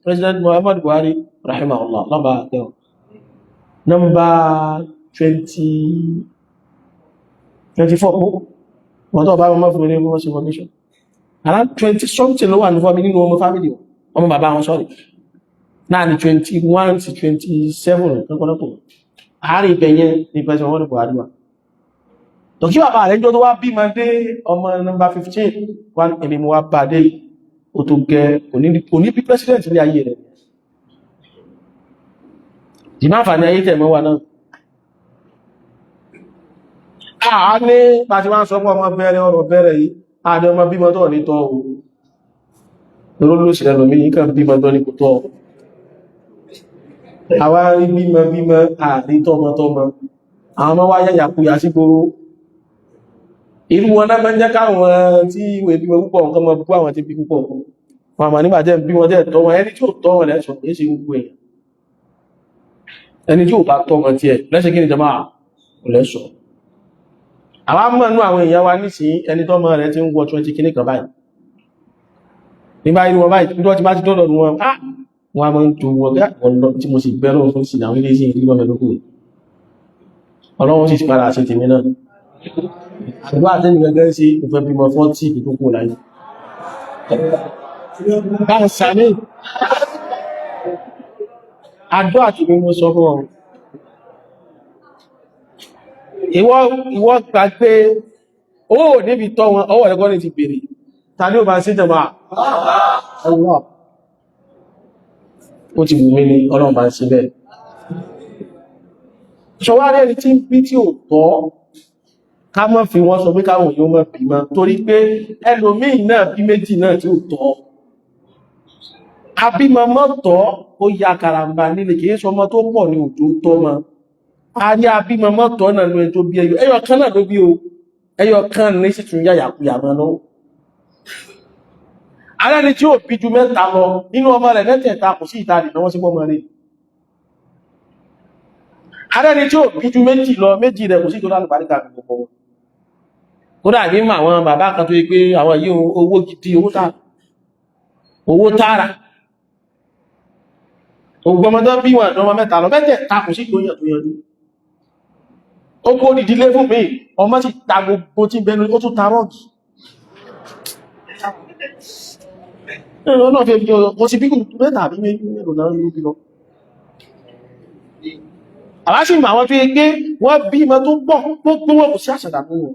President Muhammadu Buhari rahimahullah lọ́ba àtẹ́wọ̀ number 24 wọ́n tó bá wọn mọ́ fún mi ní ọmọ sí formation around 20 something ló wà ní fọ́mí nínú ọmọ family ọmọ bàbá wọn sọ́rọ̀ náà ni 21 sí 27 lọ́pọ̀lọpọ̀ àárín ìbẹ̀yẹn ní President Muhammadu Buhari wà tọ́kí bàbá rẹ̀ jọ tó wá bí ma dé ọmọ number 15 wọ́n èmi mo wá bá dé o tó gẹ òní bí president ní ayé rẹ̀ jìmáfà ní ayé tẹ̀mọ́ wà náà àà ní pàtí wá ń sọ pọ̀ ọmọ bẹ̀rẹ̀ ọ̀rọ̀ bẹ̀rẹ̀ yìí àdé ọmọ bímọ tó ní tọ́ o lóṣìlẹ̀ lómi yìí kàn bímọ tó ní kò tọ́ àwa rí bímọ àrí tọ́mọ àwọn ọmọ wá yàyàkúyà sí gbóró irú wọn náà máa ń jẹ́ káwọn tí ìwé bímọ púpọ̀ nǹkan mọ púpọ̀ àwọn tí bí púpọ̀ wọn àmà nígbà tẹ́ bí wọn tẹ́ tọ́ wọn ẹni tí ó tọ́ wọn lẹ́sọ̀ kìí ṣe gbogbo èèyàn ẹni tí ó bá tọ́ wọn tí ẹ lẹ́sẹ̀ kí ni jọmọ́ lẹ́sọ̀ àwọn mọ̀nú àwọn èèyàn wa ní sí ẹni tọ́ mọ́ rẹ̀ tí ń wọ 20 kìíní kan báyìí nígbà irú wọn báyìí nígbà tí bá ti dọ́dọ̀ wọn wọn a máa ń tó wọn ọ̀nà tí mo sì gbẹ́rọ̀ fún sí àwọn ilé sí ìlú ọmọ ẹlòkù ọlọ́wọ́n sì ti padà ṣe tèmi náà àdúrà tẹ́lì gẹ́gẹ́ sí ìfẹ́ bímọ 40 ìdókò láyé bá ń sàmì àdúrà tí mo sọ fún ọ ìwọ gbàgbé owó níbi tọ́ wọn ọwọ́ ẹ̀kọ́ ní ti bèèrè ta ní ó bá sí jẹma ọwọ́ ó ti wù mí ní ọlọ́run bá ń sí bẹ́ẹ̀ ṣọwárí ẹni tí ń bí tí ò tọ́ ká mọ́ fi wọ́n sọ pé káwọn yóò mọ́ bí mọ́ torí pé ẹlòmíì náà bí méjì náà tí ò tọ́ abímọmọ́ tọ́ ó ya karambà nílé kìí sọmọ tó pọ̀ ní òjò tọ́ mọ́ a ní abímọmọ́ tọ́ náà ló ẹ tó bí ẹyọ kan náà ló bí o ẹyọ kan ní sì tún yàyàkuyà mọ́ lọ́wọ́ alẹ́ni tí ó bí ju mẹ́ta lọ nínú ọmọ rẹ̀ mẹ́tẹ̀ẹ̀ta kò sí ìtàdì náà wọ́n sí pọ́mọ rẹ̀ alẹ́ni tí ó bí ju méjì lọ méjì rẹ̀ kò sí tó lálùbáríkà gbogbo ó dà ní àwọn bàbá kan tó yẹ pé àwọn yìí owó gidi owó tààrà ògbọmọdé bí wọn ọmọ mẹ́ta lọ mẹ́tẹ̀ẹ̀ta kò sí tó yanjú ó kó ìdílé fún mi ọmọ sì ta gbogbo tí bẹnu ó tún ta rọ́ọ̀gì ẹ̀rọ náà fẹ́ bí ọ sí bí mẹ́ta àbí mẹ́rọ náà ló bí lọ àwáṣì mà wọ́n tó yẹ pé wọ́n bí ìmọ̀ tó gbọ́ gbogbo wọn kò sí àṣàdà fún wọn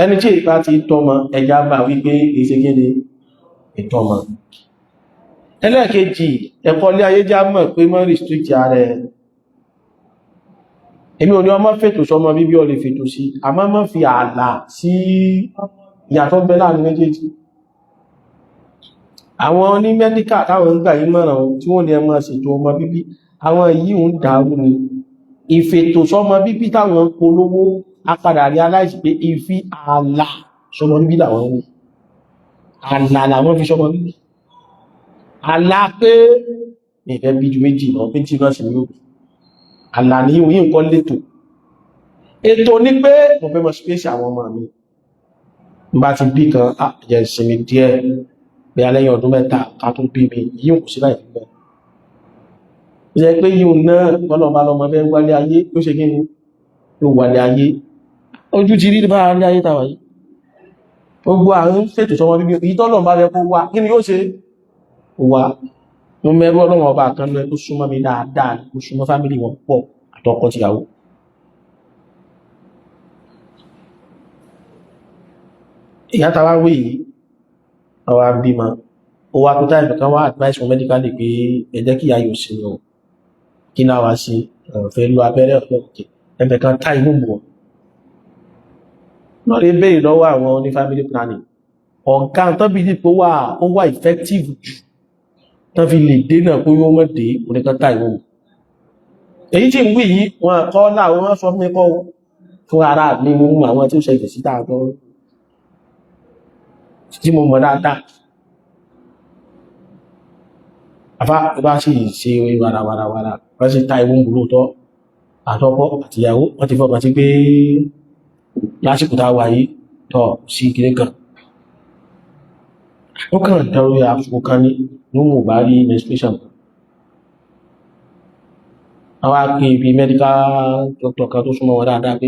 ẹni tí ìpá ti tọ́mọ ẹ̀yà bá wípé ìṣẹ́gẹ́lẹ̀ ìtọ́mọ ẹlẹ́ẹ̀kejì ẹ̀kọ́ lé ayé já mọ̀ pé mọ́ restrict ààrẹ èmi ò ní ọmọ fètò sọmọ bíbí ọ lè fètò sí àmọ́ mọ́ fi ààlà sí ìyàtọ̀ bẹ́ láàrin méjèèjì àwọn ní mẹ́díkà táwọn ń gbà yí mọ̀ràn tí wọ́n ní ẹ máa ṣètò ọmọ bíbí àwọn yìí ń dàrú ni ìfètò sọmọ bíbí táwọn ń polówó apadà rí aláìsí pé ìfi ààlà sọmọ bíbí làwọn ń ààlà làwọn fi sọmọ bíbí ààlà pé ìfẹ́ bí ju méjì lọ méjì náà sì ní òbí ààlà ní ìwé nǹkan létò ètò ní pé mo fẹ́ mọ spéṣì àwọn ọmọ mi bá ti bí kan jẹ́ ìsinmi díẹ̀ bí alẹ́yìn ọdún mẹ́ta ká tó bí mi yíò kò sí láì fi bẹ́ẹ̀ jẹ́ pé yíò náà bọ́lọ̀bá lọmọ fẹ́ wálé ayé ó ṣe kí ni ó wálé ayé ojú ti rí bá alẹ́ ayé tàwà yìí gbogbo àrùn fètò sọmọ bíbí ìtọ́lọ̀ bá rẹ kó wá kí ni yóò ṣe wá mo mẹ́rú ọlọ́run ọba kan lọ tó súnmọ́ mi dáadáa kó súnmọ́ fámìlì wọn pọ̀ àtọkọ tìyàwó ìyá tàwa wí yìí àwa bímọ ó wá tó táìmù kan wá advice for medically pé ẹ jẹ́ kí ìyá yóò sí ọ kí náà wá sí fẹ́ lo abẹ́rẹ́ ọ̀pọ̀ òkè ẹ̀fẹ̀ kan tá inú mọ̀ náà lè béèrè lọ́wọ́ àwọn oní family planning ọ̀gá tó bí dípò ó wà effective jù tán fi lè dènà pé yóò mọ̀ dé oníkan tá inú mọ̀ èyí tí ń wí yìí wọn kọ́ láwọn sọ fún mi kọ́ fún ara mi mú àwọn tí ó ṣẹlẹ̀ sí dáadọ́ tí mo mọ̀ dáadáa àfá bá sì ṣe orí wàràwàrà wọ́n sì ta ìwọ̀n búrú tọ́ àtọ́kọ́ àti ìyàwó wọ́n ti fọ́kàn sí pé lásìkò tá wà yìí tọ́ sí kìrì kan ó kàn dáró àsìkò kan ní mú bá rí menstruation àwọn akẹ́ ibi medical doctor kan tó súnmọ́ wọn dáadáa pé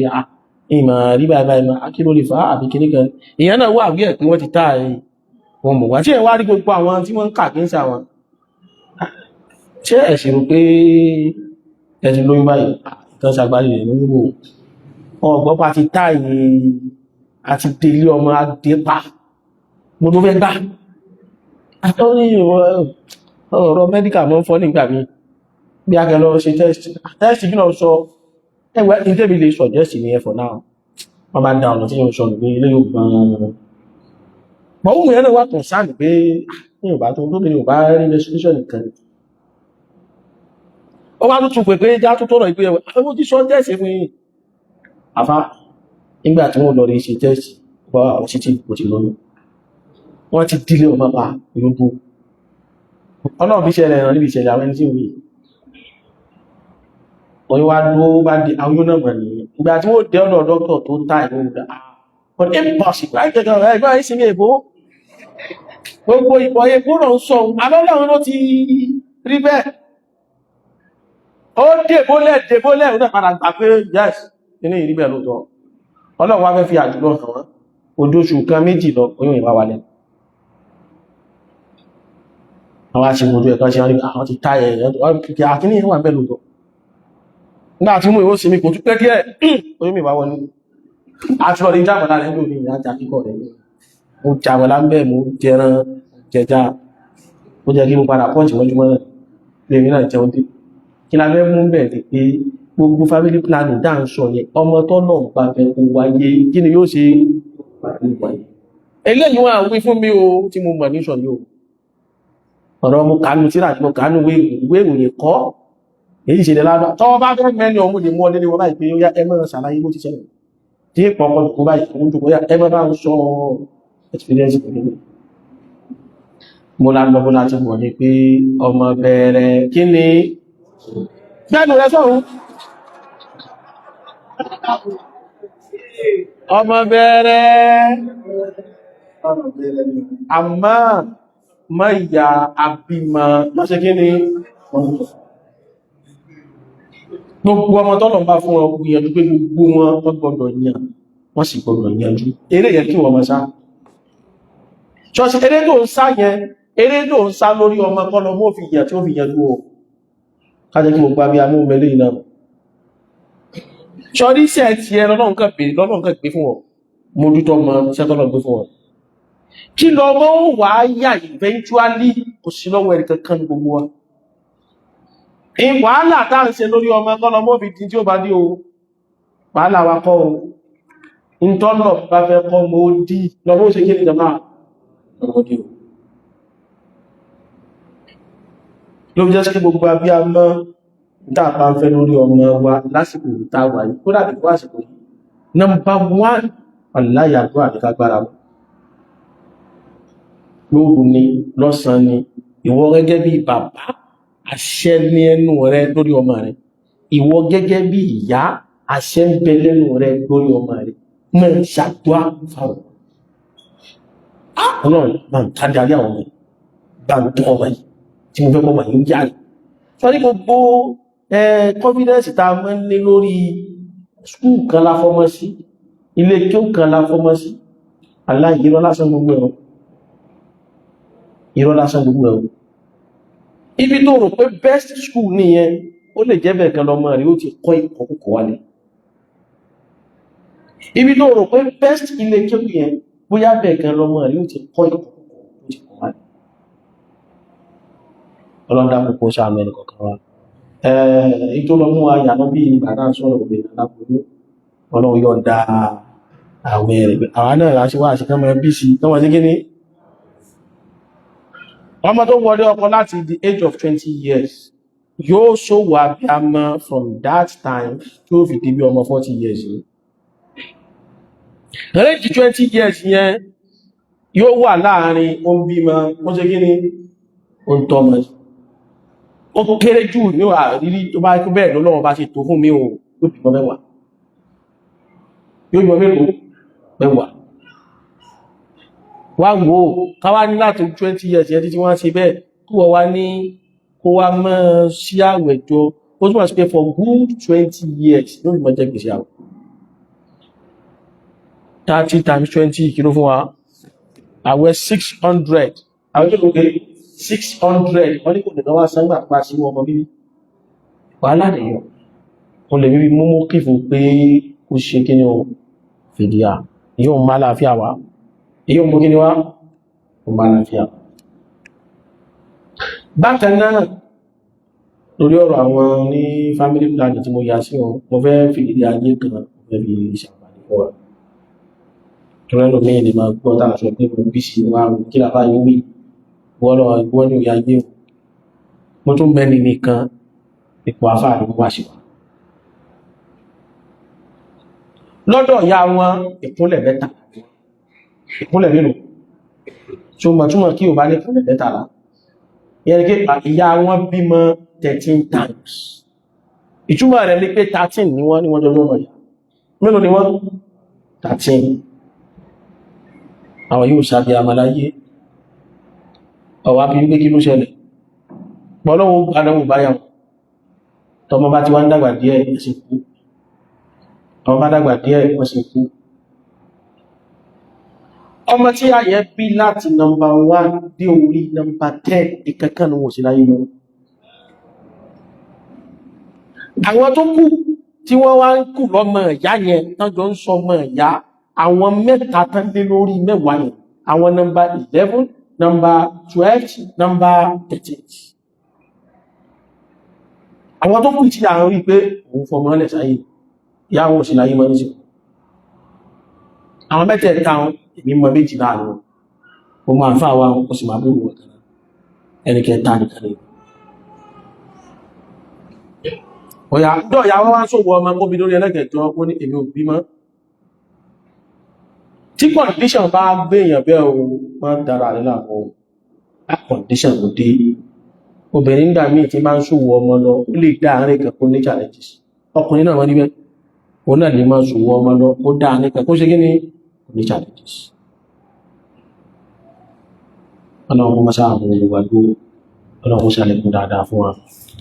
ìmọ̀ rí báyìí kí ló lè fa àbí kìrì kan ìyẹn náà wà wí ẹ̀ pé wọ́n ti tá wọn mọ̀ wá tí ẹ̀ wá rí gbogbo àwọn tí wọ́n ń kà kí ń sàwọn ṣé ẹ̀sìn rò pé ẹ̀sìn lóyún báyìí ìtàn ṣàgbáyé rẹ̀ lóyún wò ọgbọ́pá ti táyì àti délé ọmọ adépa mo tó fẹ́ gbá ọ̀rọ̀ mẹ́díkà mọ́ fọ́ nígbà mi bí a kẹ lọ ṣe tẹ́ẹ̀sì bí náà sọ ẹgbẹ́ ìtẹ́bí lè sọ jẹ́sì ní ẹfọ̀ náà wọ́n bá dá ọ̀nà tí yóò sọ nígbé ilé yóò gbọ́n wà tún sáà ní pé ní ò bá tó tó bèèrè ò bá rí menstruation nìkan ó wá tútù pé já tó tọ́rọ ìpé ẹwẹ́ àwọn tí sọ tẹ́ẹ̀sì fún yìí afá nígbà tí wọ́n lọ rí ṣe tẹ́ẹ̀sì bá àwọn títí kò ti lóyún wọ́n ti dílé ọmọ pa ìlúgbò ọlọ́run fi ṣẹlẹ̀ ẹ̀rọ níbi ìṣẹ̀lẹ̀ àwọn ẹni tí ó wí oyún wá dúró bá di àwọn yóò náà mọ̀ ní ìgbà tí wọ́n dé ọ̀nà dókítà tó tá ìwé ìgbà but impossible ẹgbẹ̀gbẹ̀ ẹgbẹ̀ ìsinmi èbó gbogbo ìpọ̀ èbó náà ń sọ alọ́lọ́run ló ti rí bẹ́ẹ̀ ó dèbólẹ̀ ó padà gbà pé yes inú ìríbẹ̀ lóòtọ́ ọlọ́run wá fẹ́ fi àjùlọ hàn wọ́n odóṣù kan méjì lọ oyún ìwà wálẹ̀ àwọn aṣègbòdó ẹ̀kan ṣe àwọn ti táyẹ̀ àkíní ìwà bẹ́ẹ̀ lóòtọ́ nígbà tí mú ìwó sinmi kò tún pẹ́ díẹ̀ oyún ìwà wọlé àti ọdí jábọ̀lá rẹ̀ lórí ìrájà kíkọ̀ rẹ̀ mo jàbọ̀lá ń bẹ́ẹ̀ mo jẹran jẹja ó jẹ́ kí mo padà pọ́ǹtì mọ́júmọ́ lèmi náà jẹun dé kí la fẹ́ mú bẹ̀rẹ̀ pé gbogbo family planning dá ń sọ yẹn ọmọ tó náà bá fẹ́ kó wáyé kí ni yóò ṣe eléyìí wọn àwí fún mi o tí mo mọ̀ ní sọ yóò ọ̀rọ̀ mo kánú tíra tí mo kánú ìwé ìròyìn kọ́ èyí ṣe lè lábá tọ́wọ́ bá fẹ́ mẹ́ni ọmọ lè mọ́ lé wọn báyìí pé ó yá ẹmọ́ ṣàlàyé bó ti ṣẹlẹ̀ tí pọ̀pọ̀ kò báyìí kò jùkọ́ yá ẹmọ́ bá ń sọ experience pẹ̀lú mo lágbọ́ láti mọ̀ ní pé ọmọ bẹ̀rẹ̀ kí ni gbẹ́nu rẹ sọ́run ọmọ bẹ̀rẹ̀ àmọ́ mọ́ ìyá àbímọ mọ́ṣe kí ni gbogbo ọmọ tọ́lọ̀ bá fún ọ gbìyànjú pé gbogbo wọn gbọdọ̀ yàn wọ́n sì gbọdọ̀ yànjú eré yẹn kí wọ́n mọ́ sá ṣọ́ṣì eré tó ń sá yẹn eré tó ń sá lórí ọmọ kọ́lọ mọ́ fi yàn tí ó fi yànjú ọ kájẹ́ kí gbogbo abí amú mẹ́lẹ́ iná ṣọ́rí iṣẹ́ ti ẹ lọ́nà nǹkan pé fún ọ mójútó mọ iṣẹ́ tọ́lọ̀ gbé fún ọ kí lọ mọ́ wà á yà eventually kò sí lọ́wọ́ ẹ̀rí kankan ní gbogbo wa wàhálà tá ń ṣe lórí ọmọ ẹgbọ́n ọmọ òbí tí ó bá dí o wàhálà wa kọ́ o ń tọ́lọ̀ bá fẹ́ kọ́ mọ́ ó dí lọ́wọ́ ṣe kí ní jọmá ọmọ dí o ló jẹ́ sí gbogbo abiyamọ dáàbá ń fẹ́ lórí ọmọ wa lásìkò ìtawà yìí kó dàbí fún àsìkò yìí number one aláyàgbọ́ àdíkágbára lóòrùn ni lọ́sàn ni ìwọ gẹ́gẹ́ bí bàbá àṣẹ ní ẹnu rẹ lórí ọmọ rẹ ìwọ gẹ́gẹ́ bí ìyá àṣẹ ń bẹ lẹ́nu rẹ lórí ọmọ rẹ mọ́ ṣàdúrà fáwọn ọlọ́run bá ń ká darí àwọn ọmọ yìí bá ń tọ́ ọmọ yìí tí mo fẹ́ kọ́ ọmọ yìí ń yára sọ ní gbogbo confidence tá a mọ́ ní lórí skúù kan la fọmọ sí ilé kí ó kan la fọmọ sí aláì irọ́ lásán gbogbo ẹ̀rọ irọ́ lásán gbogbo ẹ̀rọ ibi tó rò pé best school nìyẹn ó lè jẹ́ bẹ́ẹ̀ kan lọ́mọ rẹ̀ ó ti kọ́ ìkọ̀kọ̀ wálé ibi tó rò pé best ilé kí ó yẹn bóyá bẹ́ẹ̀ kan lọ́mọ rẹ̀ ó ti kọ́ ìkọ̀kọ̀ wálé ọlọ́dá púpọ̀ sáàmù ẹnì kọ̀ọ̀kan wa ètò lọ mú ayànà bí ìgbà náà sọ̀rọ̀ òbí aláboyún ọlọ́run yóò dá àwọn ẹ̀rẹ̀ àwọn náà láti wá àṣíkẹ́ mọ́ bí sí tọ́wọ́ sí kíní ọmọ tó wọlé ọkọ láti the age of 20 years yóò ṣòwò abiyamọ from that time tó fi dé bí ọmọ 40 years yìí range 20 years yẹn yóò wà láàrin ó ń bímọ ó ṣe kíní ó ń tọ́mọ ó kéré jù ní àrírí tó bá kú bẹ́ẹ̀ lọ́wọ́ bá ṣe tó fún mi ohun yóò bímọ mẹ́wàá yóò bímọ mẹ́wàá wá wò káwá ní láti 20 years yẹn títí wọ́n ṣe bẹ́ẹ̀ kó wọ́n wá ní kó wá mọ́ sí àwẹ̀jọ ó túnmọ̀ sí pé for good 20 years yóò bímọ jẹ́ gbèsè àwẹ̀ 30 times 20 kí ló fún wa àwẹ̀ 600 àwẹ̀ tó lóge 600 wọ́n ní kò nìkan wá sángbà pa sí ọmọ bíbí wàhálà nìyàn o lè bíbí mú kí fún pé ó ṣe kí ni ó fìdíà yóò má láàfíà wá yóò mú kí ni wá ó má láàfíà bákan náà lórí ọ̀rọ̀ àwọn ní family planning tí mo yà sí wọn mo fẹ́ fìdí ayé kan mo fẹ́ fi ṣàǹfààní fún wa tó rẹ́ lómi ní máa gbọ́ tàà sọ pé mo bí sí wá kí làbá yín wí wọ́n ní òyà gbé mo tún mẹ́ni nìkan ipò àfáà ní wá sí wa lọ́dọ̀ ìyá wọn ìkúnlẹ̀ mẹ́ta ìkúnlẹ̀ nínú tí ó mọ̀ túnmọ̀ kí o bá ní ìkúnlẹ̀ mẹ́tàlá ìyẹn ni pé ìyá wọn bímọ 13 times ìtumọ̀ rẹ̀ ní pé 13 ni wọ́n ní wọ́n jọ lọ́wọ́ ìyá mélòó ni wọ́n 13 àwọn yóò sábí amaláyé ọwá bí ń gbé kí ló ṣẹlẹ̀ pọ̀lọ́wọ́ gbádọ́wọ́ báyàwó tọmọ bá ti wá ń dàgbà díẹ̀ ẹ̀sìn kú ọmọ bá dàgbà díẹ̀ ẹ̀sìn kú ọmọ tí a yẹ bí láti nọmbà 1 dé orí nọmbà 10 ìkankan ní wọ́n sí láyé lọ àwọn tó kú tí wọ́n wá ń kú lọ́mọ ìyá yẹn tọ́jọ́ ń sọ ọmọ ìyá àwọn mẹ́ta tán dé lórí mẹ́wàá yẹn àwọn nọmbà 11 number 12 number 13 àwọn tó kù tí a ń rí pé òun fọmọ ọlẹ̀ sáyé ìyáwó sí láyé mọ́ ní sí àwọn mẹ́tẹ̀ẹ̀ta wọn èmi mọ̀ méjì láàrin o máa fà wá ó sì máa búrú ọ̀tẹ̀lá ẹnikẹta nìkan ọ̀yà ìyàwó wá ń ṣòwò ọmọ gómi lórí ẹlẹ́gẹ̀ẹ́jọ ó ní èmi ò bímọ tí condition bá gbéyàn bẹ́ o máa dára rẹ̀ láàpọ̀ condition ló dé obìnrin gbà míì tí máa ń ṣòwò ọmọ lọ ó lè dá àárín kan kó ní challenges ọkùnrin náà wọ́n níbẹ̀ òun náà lè máa ṣòwò ọmọ lọ ó dá àárín kan kó ṣe kí ní ní challenges ọlọ́run mọ́ sáà mú olùwà ló ọlọ́run ṣàlẹ̀kùn dáadáa fún wa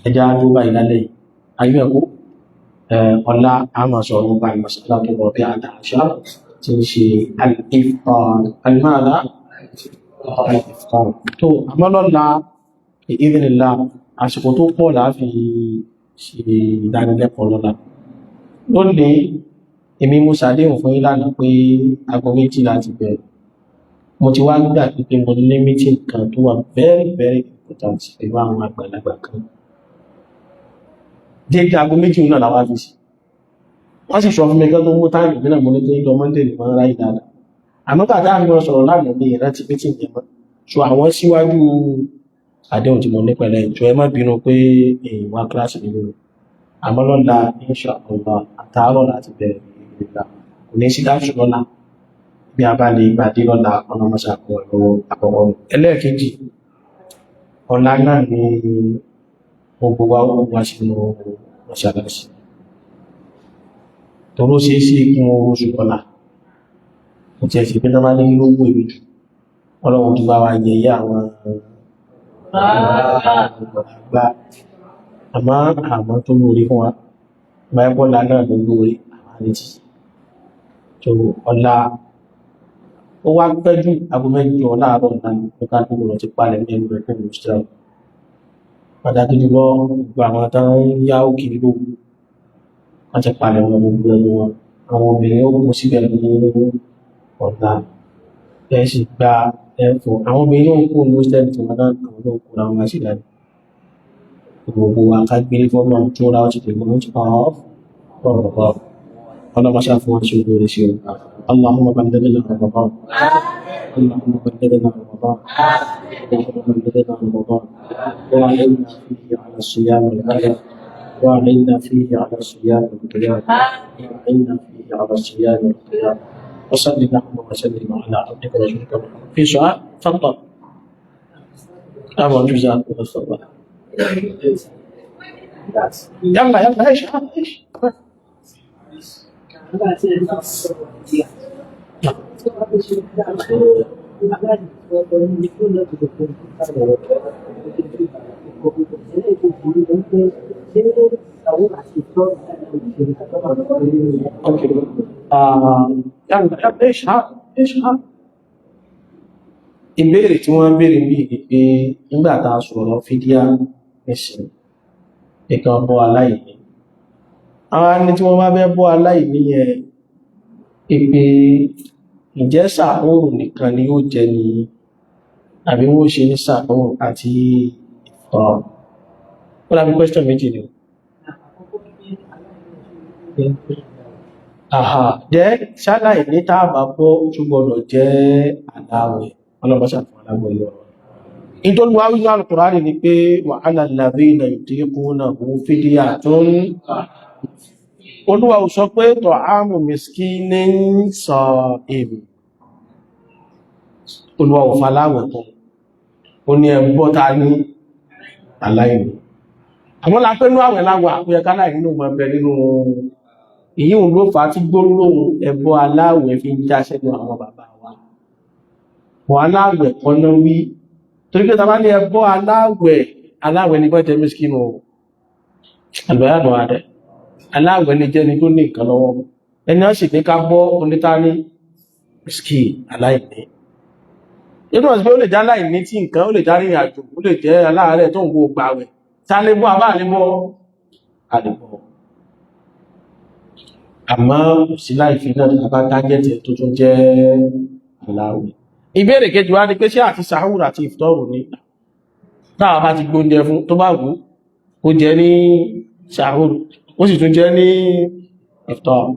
ẹjá tó bá ìlálẹ̀ ayé ẹ̀kọ́ ọlá àmà sọ̀rọ̀ nípa ìmọ̀sílá tó rọ̀ bí àtàṣà tí ń ṣe al-iftar al-mala al-iftar tó àmọ́lọ́lá ìdínlá àsìkò tó pọ̀ láàfi ṣe ìdánilẹ́kọ̀ọ́ lọ́la lónìí èmi mú ṣàdéhùn fún ìlànà pé aago 2 láti bẹ̀rẹ̀ mo ti wá gbà pé mo ní meeting kan tó wà very very important pẹ̀lú àwọn àgbàlagbà kan déédéé aago 2 náà làwọn àfi sí wọ́n sì sọ fún mi gẹ́gẹ́ tó mú táìmù nínú mo ní pé ìjọ monday nìkan ráyè dáadáa àmọ́ kàtà àfihàn sọ̀rọ̀ láàrin ní ìrántí meeting yẹn mọ́ so àwọn síwájú àdéhùn tí mo ní pẹ̀lẹ́ ìjọ ẹ má bínú pé èyí wá kíláàsì nínú àmọ́ lọ́la insha Allah àtàárọ̀ láti bẹ̀rẹ̀ ìgbà kò ní sí dáṣù lọ́la bí a bá lè gbàdé lọ́la ọ̀nà mọ́sàkùn ẹ̀rọ àkọ́kọ́ ẹlẹ́ẹ̀kejì ọ̀la náà ni gbogbo wa ó wá sínú mọ́ṣáláṣí tóró ṣeé ṣe kí wọ́n oṣù kọlà kò tiẹ̀ sí pé tó bá ní lówó èmi jù ọlọ́run tó bá wa yẹyẹ àwọn àgbà àmọ́ tó lórí fún wa báyẹ́bọ́lá náà ló lórí àwọn àrètí tó ọlá ó wá pẹ́jù aago mẹ́jọ láàárọ̀ náà ló ká gbogbo lọ ti palẹ̀ ní ẹnu rẹ̀ fún ìmúṣẹ́ pàtàkì jùlọ gbogbo àwọn tán ń yá òkè nílò wọ́n ti palẹ̀ wọn gbogbo ẹnu wọn àwọn obìnrin ó kó síbẹ̀ ní ọ̀la ẹ̀ sì gba ẹ̀fọ́ àwọn obìnrin náà kó ní hostel tí wọ́n náà àwọn náà kó ra wọn wá sí ìdájọ́ gbogbo akágbélé fọ́nà tó ra ọtí tèmọ́ ní ọ̀rọ̀ ọ̀nà máa ṣàfihàn wọn ṣe olóore sí o اللهم بلغنا رمضان اللهم بلغنا رمضان اللهم بلغنا رمضان وأعنا فيه على الصيام والقيام وأعنا فيه على الصيام والقيام وأعنا فيه على الصيام والقيام وصل اللهم وسلم على عبدك ورسولك محمد في سؤال تفضل أبو جزاك الله يلا ايش ìbéèrè tí wọ́n béèrè bí i pé nígbà tá a sọ̀rọ̀ fídíà ẹ̀sìn ìkan bọ́ aláìní àwọn ní tí wọ́n bá fẹ́ bọ́ aláìní yẹn ìpè ìjẹ́ sàárùn nìkan ni ó jẹ ní àbí wọ́n ṣe ní sàárùn àti ìfọ̀rọ̀ ó lábí question méjì ni àhà jẹ́ ṣáláì ní táàbà bọ́ túbọ̀lọ̀ jẹ́ aláwẹ̀ ọlọ́bọ̀ṣà fún aláwẹ̀ yọ ìtọ́lù wá wínú Al-Qur'ani ni pé wa 'ala alladhina yutiqunahu fidyatun olúwa ò sọ pé ta'amu miskinin sa'im olúwa ò faláwẹ̀ tán ó ní ẹgbọ́ ta ní aláìní àwọn lápẹ́nú àwẹ̀ láwà àpẹẹká láì nínú mọ̀bẹ̀ nínú ìyíhùn ló fà á tí gbóòrùn ẹbọ aláwẹ̀ fi ń já sẹ́nu àwọn bàbá wa wọ́n aláwẹ̀ kọ́nà wí torí pé tàbá ní ẹbọ aláwẹ̀ ní bọ́jẹ́ miskinu àlùbáyànù ààrẹ aláwẹ̀ ní jẹ́ ni tó ní nǹkan lọ́wọ́ ẹni ó sì ní ká bọ́ oníta ní miski aláìní inú ọ̀sẹ̀ ó lè já aláìní tí nǹkan ó lè já rìnrìn àjò ó lè jẹ́ aláàrẹ̀ tó ń gbó gbàwẹ̀ tá lè bọ́ àbá àlébọ́ àlébọ́ àmọ́ sí láìfí náà àbá tágẹ́tì tó tún jẹ́ aláwẹ̀ ìbéèrè kejì wá ní pé ṣé àti sàhúr àti ìfítọ́rù ní táwọn bá ti gbóúnjẹ fún tó bá wù ó jẹ ní sàhúr ó sì tún jẹ ní ìfítọ́rù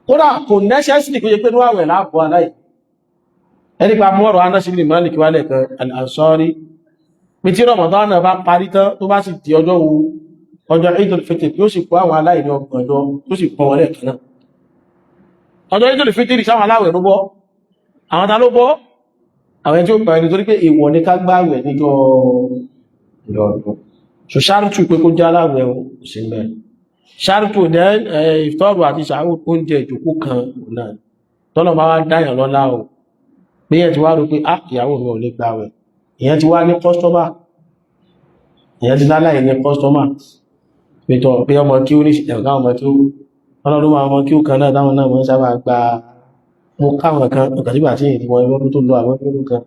kódà kò nẹ́ṣẹ́sì kó yẹ pé níwàwẹ̀ láàbọ̀ aláì ẹni pa mọ́rọ̀ Anas ibn Malik wálẹ̀ kan al-Ansari pé tí Ramadan náà bá parí tán tó bá sì di ọjọ́ Eidul Fitr yóò sì kó àwọn aláìní ọgbọ̀n ọjọ́ tó sì pọ̀ wọlé kan náà ọjọ́ Eidul Fitr sáwọn aláwẹ̀ ló bọ́ àwọn ta ló bọ́ àwọn ẹni tí ó gbà ẹni torí pé èèwọ̀ ní ká gbààwẹ̀ níjọ́ ìrọ̀lọ́ so ṣáàrùtù pé kó já aláwẹ̀ òsìnbẹ̀ ṣáàrùtù ní ìfítọ́rù àti sàárù oúnjẹ ìjòkó kan náà tọ́lọ̀ bá wá dáyàn lọ́lá o pé yẹn ti wá rò pé á ìyàwó mi ò lè gbààwẹ̀ ìyẹn ti wá ní kọ́sítọ́mà ìyẹn ti láláì ní kọ́sítọ́mà pé ọmọ kí ó ní ẹ̀ka ọmọ kí ó ọlọ́run ọmọ kí ó kan náà táwọn náà wọ́n sábà gba mo káwọn kan ọ̀kàtígbà tí èdè wọn ẹgbọ́n tó lọ àwọn ẹgbẹ́rún kan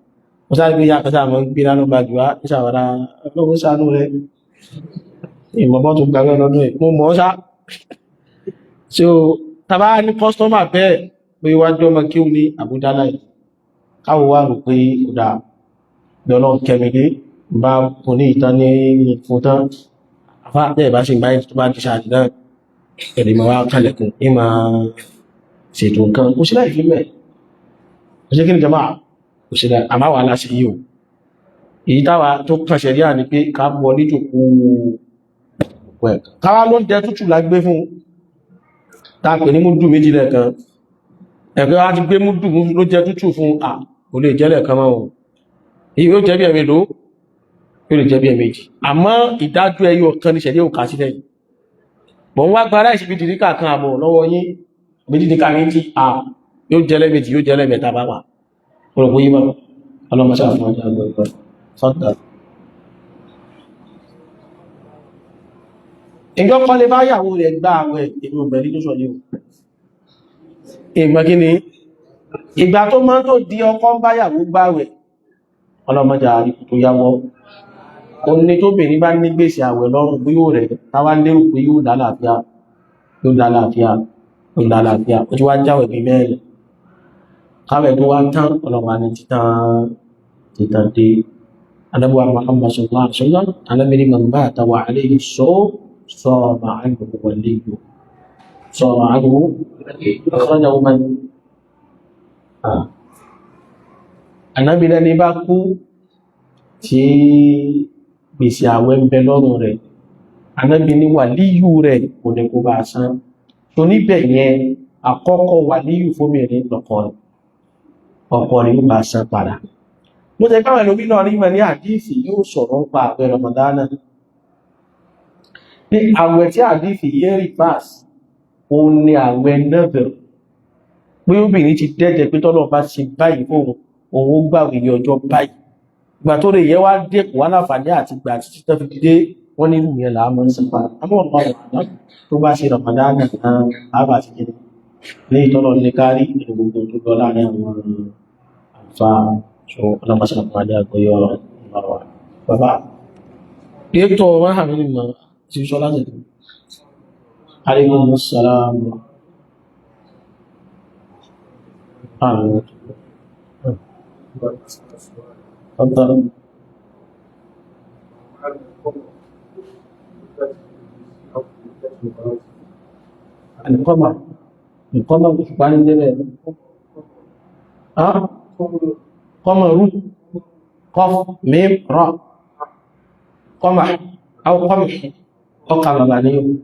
mo sáré gbé yá kẹta àwọn gbé lánà bá jùlọ ìṣàwárá ọlọ́run ṣàánú rẹ̀ ìmọ̀bọ́ tó gbàgbé lọ́dún ẹ̀ mo mọ̀ ṣá so tàbá ní kọ́sítọ́mà bẹ́ẹ̀ pé wájú ọmọ kí ó ní Àbújá láì káwọ wá rò pé ó dà bí ọlọ́run kẹmìlé bá kò ní ìtàn ní fún tán àfá bẹ́ẹ̀ bá ṣe gbáyé tó bá ti ṣáàdì náà ẹ̀rẹ̀ mọ̀ wá kálẹ̀kùn ní máa ṣètò nǹkan ó sí láì fi mẹ́ ó sí kí ní jẹmọ́ ó sí láì àmáwà aláṣẹ yíò èyí táwa tó kàn ṣẹ̀ríà ni pé ká bọ́ níjòkó ẹ̀ káwá ló ń jẹ tútù lágbé fún tá a pè ní múdù méjì lẹ́ẹ̀kan ẹ̀kọ́ wá ti gbé múdù ló jẹ tútù fún kò lè jẹ́ lẹ́ẹ̀kan mọ́ èyí yóò jẹ́ bí ẹ̀mẹ́lò yóò lè jẹ́ bí ẹ̀mẹ́jì àmọ́ ìdájọ́ ẹyọ kan ní ṣẹ̀ríà ò kà sílẹ̀ bọ̀ ń wá gba aláìsí bí dìríkà kan àbọ̀ lọ́wọ́ yín méjì dìríkà méjì yóò jẹ́ lẹ́ẹ̀mejì yóò jẹ́ lẹ́ẹ̀mẹ́ta bá wà olùkó yí mọ́ ọlọ́mọṣà fún ọjà gbọ́gbọ́ sọ́tà ìjọ kan lè bá yàwó rẹ̀ gbá àwẹ̀ èmi ò bẹ̀rí tó sọ yìí ìgbà kí ni ìgbà tó máa tó di ọkọ ń bá yàwó gbáwẹ̀ ọlọ́mọjà àríkù tó yáwọ́ ó ní tóbìnrin bá ní gbèsè àwẹ̀ lọ́rùn pé yóò rẹ̀ táwa lérò pé yóò lálàáfíà ó ti wá jáwẹ̀ bí mẹ́rin káwẹ̀ tó wá tán ọlọ́wà ní títàn dé anábíwá Muhammad sallallahu alaihi wasallam anábìrin man bata wa alayhi sama anhu waliyyu sama anhu akhrajahu man anábìrin ní bá kú tí gbèsè àwẹ̀ ń bẹ lọ́rùn rẹ̀ anábìrin wàlíyù rẹ̀ kò ní kó bá san tó níbẹ̀ yẹn àkọ́kọ́ wàlíyù fómìnrin lọ́kọ rẹ̀ ọkọ rẹ̀ yóò bá san padà mo tẹ́ káwọn ẹlòmí náà rí mọ̀ ní àdífì yóò sọ̀rọ̀ pa àwẹ̀ Ramadana ní àwẹ̀ tí àdífì yẹ́ rí pass òun ni àwẹ̀ Nadhr pé obìnrin ti dẹ́jẹ̀ pé tọ́lọ̀ bá ṣe báyìí fún òun gbàwẹ̀ ní ọjọ́ báyìí ìgbà tó lè yẹ wá dẹ́kun wá láǹfààní àti ìgbà títí tó fi dé wọ́n nínú yẹn là á mọ́ sí padà àmọ́ ọ̀nà ọ̀nà tó bá ṣe Ramadana náà àbá ti jẹ́ ní ìtọ́lọ̀ ní kárí ìlú gbogbo tó lọ láàrin àwọn àǹfà so ọlọ́mọṣẹ́ àpàdé àgbóyọ ọ̀rọ̀ bàbá ètò ọ̀rọ̀ àmì ìmọ̀ tí ó ṣọ́lá jẹ́ عليكم السلام تفضل القمر إخبار الجبال قمر قف ميم راء قمح أو قمح أو قمر عليه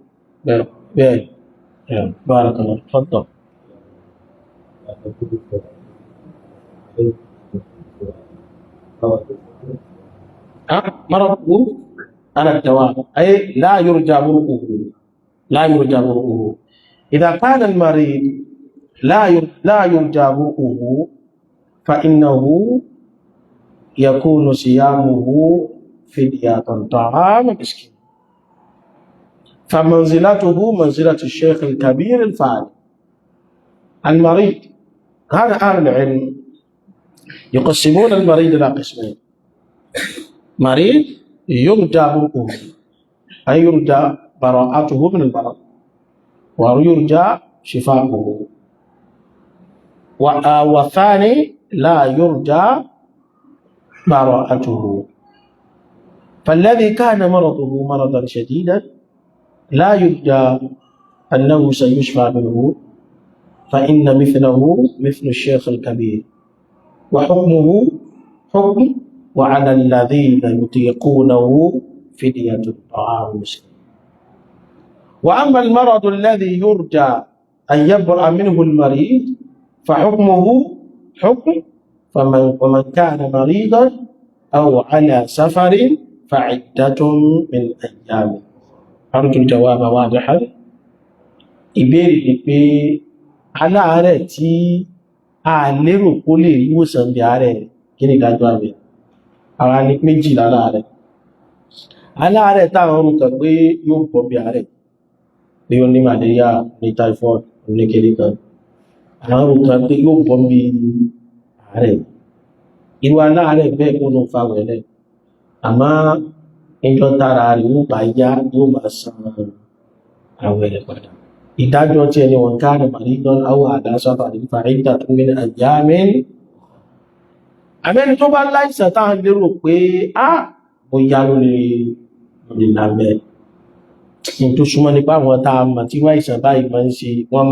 بارك الله تفضل مرضه على الدوام أي لا يرجى برؤه إذا كان المريض لا يرجى برؤه فإنه يكون صيامه فدية طعام مسكين فمنزلته منزلة الشيخ الكبير الفاعل المريض هذا أهل العلم يقسمون المريض إلى قسمين مريض يرجى برؤه أي يرجى براءته من المرض ويرجى شفاؤه والثاني لا يرجى براءته فالذي كان مرضه مرضا شديدا لا يرجى أنه سيشفى منه فإن مثله مثل الشيخ الكبير وحكمه حكم وعلى الذين يطيقونه فدية طعام مسكين وأما المرض الذي يرجى أن يبرأ منه المريض فحكمه حكم ومن كان مريضا أو على سفر فعدة من أيام أرجو الجواب واضحا ìbéèrè ni pé aláàárẹ̀ tí a lérò kó lè wòsàn bí àárẹ̀ kí ni ìdájọ́ àwẹ̀ ara ní méjì aláàárẹ̀ táwọn orúkọ pé yóò bọ́ bí àárẹ̀ pé ó ní malaria ní typhoid ní kéré kan àwọn orúkọ pé yóò bọ́ bí àárẹ̀ irú aláàárẹ̀ bẹ́ẹ̀ kó ló fa wẹ̀lẹ̀ àmọ́ ìjọ tara rẹ̀ yóò bá yá yóò bá san àwẹ̀ rẹ̀ padà ìdájọ́ tí ẹni wọn káàrẹ̀ maridon aw ala safarin fa'iddatun min ayyamin àmẹ́ni tó bá láìsàn táà lérò pé ó yá lórí ìlànbẹ̀ tó súnmọ́ nípa àwọn táà mọ̀ tí wá ìsàn báyìí máa ń ṣe wọ́n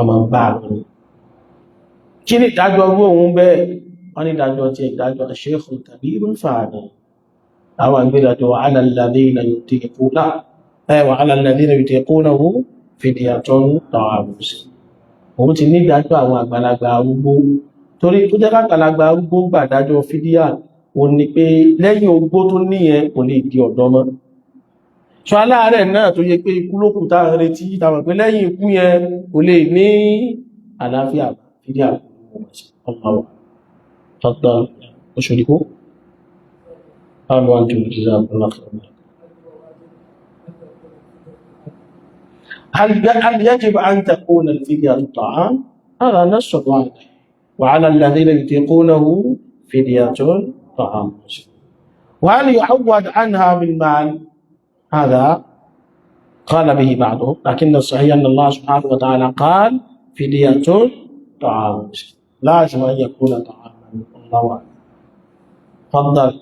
máa ń bá àwọn kí ni ìdájọ́ owó òun bẹ́ẹ̀ wọ́n ní ìdájọ́ tí ìdájọ́ shaykhun kabirun fani àwọn ìgbédájọ́ wa 'ala alladhina yutiqunahu fidyatun ta'amu miskin òun ti ní ìdájọ́ àwọn àgbàlagbà arúgbó torí tó jẹ́ àgbàlagbà arúgbó gbàdájọ́ fídíà ò ní pé lẹ́yìn ogbó tó níyẹn kò lè di ọ̀dọ́ mọ́ so aláàrẹ̀ náà tó yẹ pé ikú ló kù tá à ń retí táwọn pé lẹ́yìn ikú yẹn kò lè ní àlàáfíà fídíà ọmọ tọ́tọ́ oṣòdìkó àwọn àjò ìjìzà ọlọ́pàá هل يجب أن تكون الفدية الطعام؟ هذا نص واضح وعلى الذين يطيقونه فدية طعام وهل يعوض عنها بالمال؟ هذا قال به بعضهم لكن الصحيح أن الله سبحانه وتعالى قال فدية طعام لازم أن يكون طعاما الله أعلم تفضل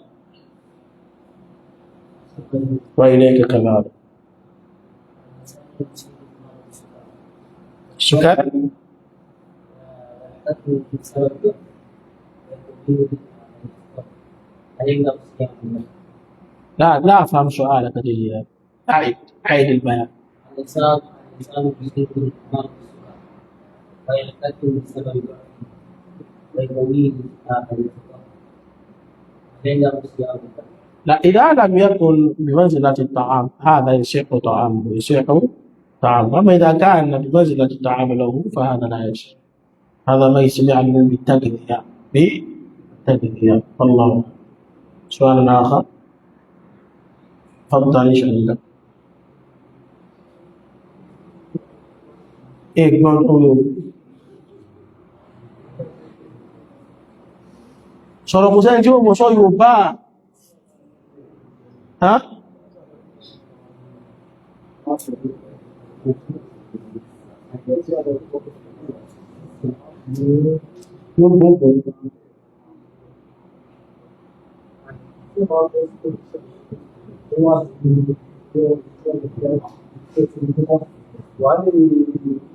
وإليك كذلك سكر لا أفهم سؤالك جيدا أعيد البيان الإنسان يزيد من الإيمان ويحتكم بسبب ويقويه آخر فإنه صيام لا إذا لم يكن بمنزلة الطعام هذا يصح طعامه يصح طعام أما إذا كان بمنزلة الطعام له فهذا لا يصح هذا ما يسمى بالتغذية بالتغذية والله سؤال آخر تفضل إيش عندك एक बार sọ̀rọ̀ kò sẹ́ni tí ó mọ̀ sọ Yorùbá ha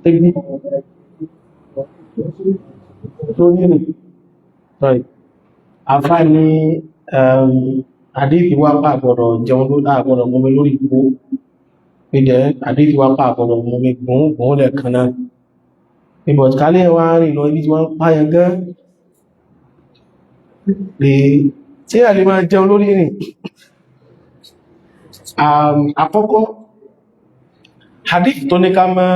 Teknik lórí rẹ̀ right àfáàní àdífì wá pàgbọ̀rọ̀ jẹun ló láàgbọ̀rọ̀ mọ́mí lórí ìgbó pẹ̀lẹ̀ àdífì wá pàgbọ̀rọ̀ mọ́mí gbóhùn lẹ́ẹ̀kan náà ìbọ̀ kálẹ̀ wá rìn lọ ibi tí wọ́n páyàn gán lè tí a lè máa jẹun lórí rìn àkọ́kọ́ hadith tó ní ká mọ́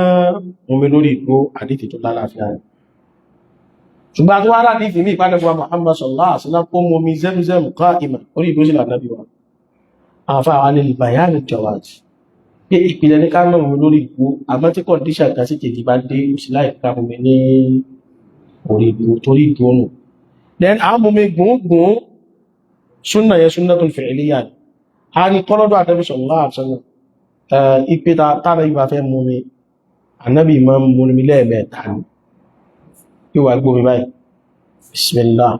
omi lórí ìgbó hadith tó lálàáfíà rẹ̀ ṣùgbọ́n tó wá hadith ní ìpánẹ́gbà Muhammad sallallahu alaihi wasallam kó mọ́ omi Zamzam qa'iman orí ìgbó sí lànàbí wa àfáà wà nílì bayan jawaz pé ìpìlẹ̀ ní ká mọ́ omi lórí ìgbó àmọ́ tí condition kan sí kejì bá dé òsì láì ká omi ní orí ìgbó torí ìgbó nù then àwọn omi gbùngbùn súnnà yẹn sunnatun fi'liyah a ní kọ́lọ́dọ̀ Ànábì sallallahu alaihi wasallam ipe tàbí ìgbà fẹ́ mú mi Ànábì máa ń mú mi lẹ́ẹ̀mẹ́ta ní ìwà gbómi báyìí bismillah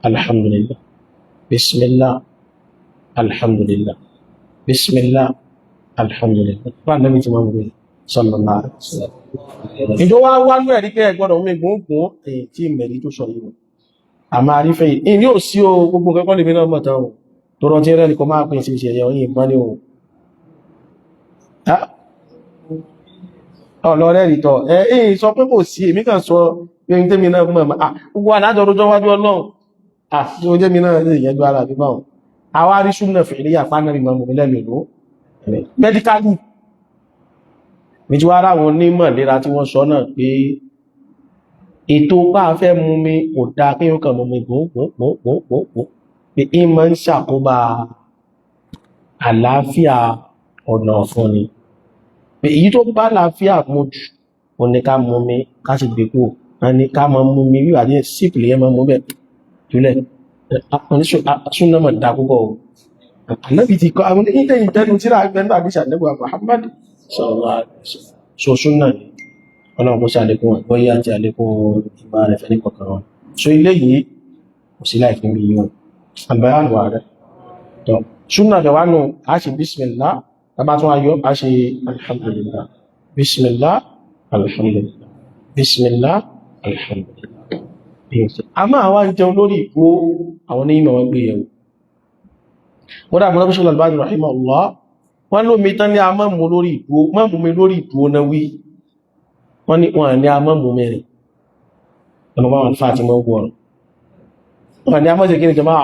alhamdulillah bismillah alhamdulillah bismillah alhamdulillah bá Ànábì tí máa mú mi sallallahu alaihi wasallam ìjọ wá wá ní ẹ̀rí pé ẹgbọ́dọ̀ omi gbóngbóng èyí tí mẹ̀rí tó sọ yìí a máa rí fẹ́ yìí ní ò sí o gbogbo kẹ́kọ́ lè mìíràn mọ̀ta o tó rọ tí rẹ̀ ní kọ máa pín sí ìṣẹ̀yẹ̀ oyin ìbá ní ohun ọlọ́rẹ́ ìtọ̀ ẹ̀yìn sọ pé kò sí èmi kàn sọ yẹn tẹ́mi náà mọ̀ gbogbo alájọ rojọ́ wájú Ọlọ́run àti oúnjẹ mi náà lè yẹjú ara bí báwọn àwa rí súnà fèrè àpá náà ìmọ̀ mọ̀ mílẹ̀ lòló mẹ́díkálì méjì wá ráwọn onímọ̀ lera tí wọ́n sọ náà pé ètò bá fẹ́ mú mi kò dá kí ó kàn mú mi gbogbogbogbogbò pé í máa ń ṣàkóbá àlàáfíà ọ̀nà ọ̀fún ni pé èyí tó bá àlàáfíà mójú ò ní ká mú mi ká sì gbé kúrò a ní ká máa mú mi wíwà ní sípìlì ẹ máa mú bẹ̀ jùlẹ̀ súnmọ̀ dá púpọ̀ o ànábì ti kọ́ àwọn ilé ìtẹ́nu tíra agbẹ́ndà àbíṣà nẹ́gbà Muhammad sallallahu alaihi wasallam so súnà ní ọlọ́run kó sí àlékún àgbọ́yé àti àlékún ìgbà rẹ̀ fẹ́ ní kọ̀kan wọn so ilé yìí kò sí láì fi ń bí yíò àbáyánwà rẹ̀ tọ́ súnà rẹ̀ wánú a ṣe bismillah tàbá tún ayọ́ a ṣe alhamdulillah bismillah alhamdulillah bismillah alhamdulillah àmọ́ àwa ń jẹun lórí ìdúró àwọn onímọ̀ wọn gbé yẹ̀wò wọ́n dà mọ́ Sheikh Al-Albani rahimahullah wọ́n lómi tán ní a máa mú lórí ìdúró máa mú mi lórí ìdúró náà wí wọ́n ní wọ́n ní a máa mú mẹ́rin ọ̀nà bá wọn fàtí mọ́ gbọ́rọ̀ wọ́n ní a máa ṣe kí ni jama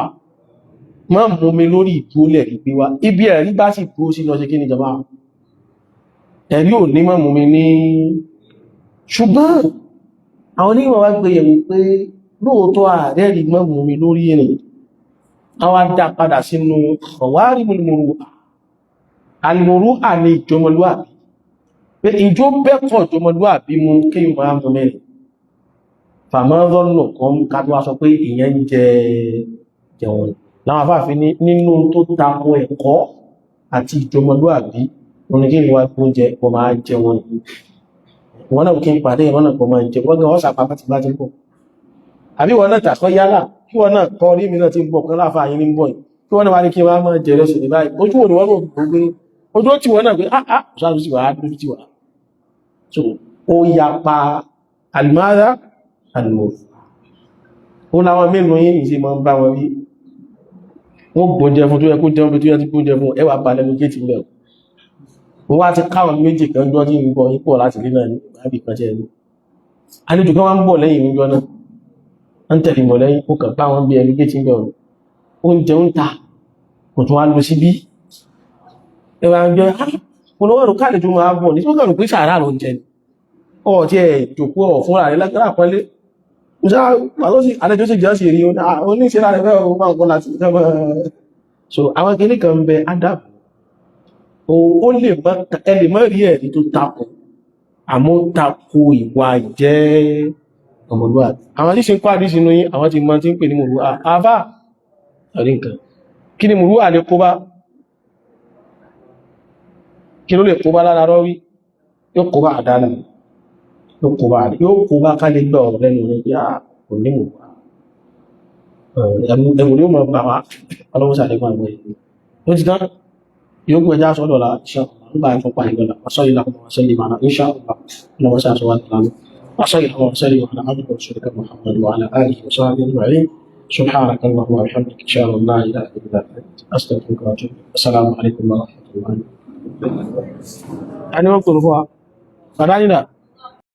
máa mú mi lórí ìdúró lẹ̀rí pé wá ibi ẹ̀rí bá sì dúró sí lọ ṣe kí ni jama ẹ̀rí ò ní máa mú mi ní ṣùgbọ́n àwọn onímọ̀ wá gbé yẹ̀wò pé lóòótọ́ ààrẹ rí máa mú mi lórí ìrìn àwọn dá padà sínú ọ̀wárí múlùmúrù alìmọ̀rúhà ní ìjọmọlúwàbí pé ìjọ bẹ́kọ̀ ìjọmọlúwàbí mú kí o máa mú mẹ́rin fàmọ́rọ́nà kan kátó wá sọ pé ìyẹn jẹun láwọn afáàfin nínú tó tako ẹ̀kọ́ àti ìjọmọlúwàbí wọn ni kí ni wá oúnjẹ kọ máa jẹun wọn náà kí n pàdé ìwọ́n náà kọ máa jẹ wọ́n gan ọ́sà pàpà ti bá ti ń bọ̀ àbí wọn náà tàkọ́ yálà kí wọn náà kọ́ rí mi náà ti ń bọ̀ kan láàfáà yìí ní ń bọ̀ yìí kí wọn náà wá ní kí wọn máa jẹ lọ́sẹ̀ ní báyìí ojú òní wọn náà gbogbo ojú tí wọn náà pé ṣáàtú sí wàá dúdú tí wà so ó yapa alimada alimọ̀fù ó láwọn mélòó yìí ṣe máa ń bá wọn rí wọn gbóúnjẹ fún tó yẹ kó jẹun bí tó yẹ ti gbóúnjẹ fún ẹwà balẹ̀ ní géètì mẹ́rin wọ́n wá ti káwọn méjì kan jọ tí ń bọ̀ ipò láti rí náà ní àbí kan jẹ́ ẹni àlejò kan wá ń bọ̀ lẹ́yìn ìrújọ náà ń tẹ̀lé mọ̀ lẹ́yìn ó kàn bá wọn bí ẹni géètì mẹ́rin oúnjẹ ń ta kò tún wá lọ sí bí ẹwà ń jẹ olówó káàlẹ̀ tó máa bọ̀ ní tó kàn pé sàárà ló ń jẹ ọ̀ tí ẹ̀ jòkó ọ̀ fúnra rẹ̀ lágbára pẹ́lẹ́ àlejò sì jẹ́ sí rí oníṣẹ́lá rẹ̀ fẹ́ ọgbà nǹkan láti so àwọn kìíní kan ń bẹ ádàbù ó lè mọ́ rí ẹ̀rí tó tako àmọ́ tako ìwà ìjẹ́ ọmọlúwàbí àwọn tí ṣe ń pàdé sínú yí àwọn tí mọ́ tí ń pè ní mùrúwà àbá ọ̀rí nǹkan kí ni mùrúwà lè kó bá kí ló lè kó bá lára rọ́wí yóò kó bá àdánà yóò kó bá ká lè gbọ́ ọ̀rọ̀ lẹ́nu rẹ̀ yá kò ní mùrúwà ẹ̀mù ni ó mọ̀ bà wá ọlọ́wọ́sàdẹ́gbà àgbẹ̀ ó ti tán yóò gbé ẹjá sọ́dọ̀ la ṣe nígbà ìfọ̀pá ìgbẹ̀lá wàsọ́lì láwọn wàsọ́lì máa náà inṣá ọ̀pá lọ́wọ́ sáà sọ́wọ́ ìlànà wàsọ́lì láwọn wàsọ́lì máa náà ábùkù ṣùgbọ́n Muhammad wa ala alihi wa sahbihi ajma'in subhanaka Allahumma wa bihamdika ashhadu an la ilaha illa anta astaghfiruka wa atubu ilayk assalamu alaikum wa rahmatullahi wa barakatuh.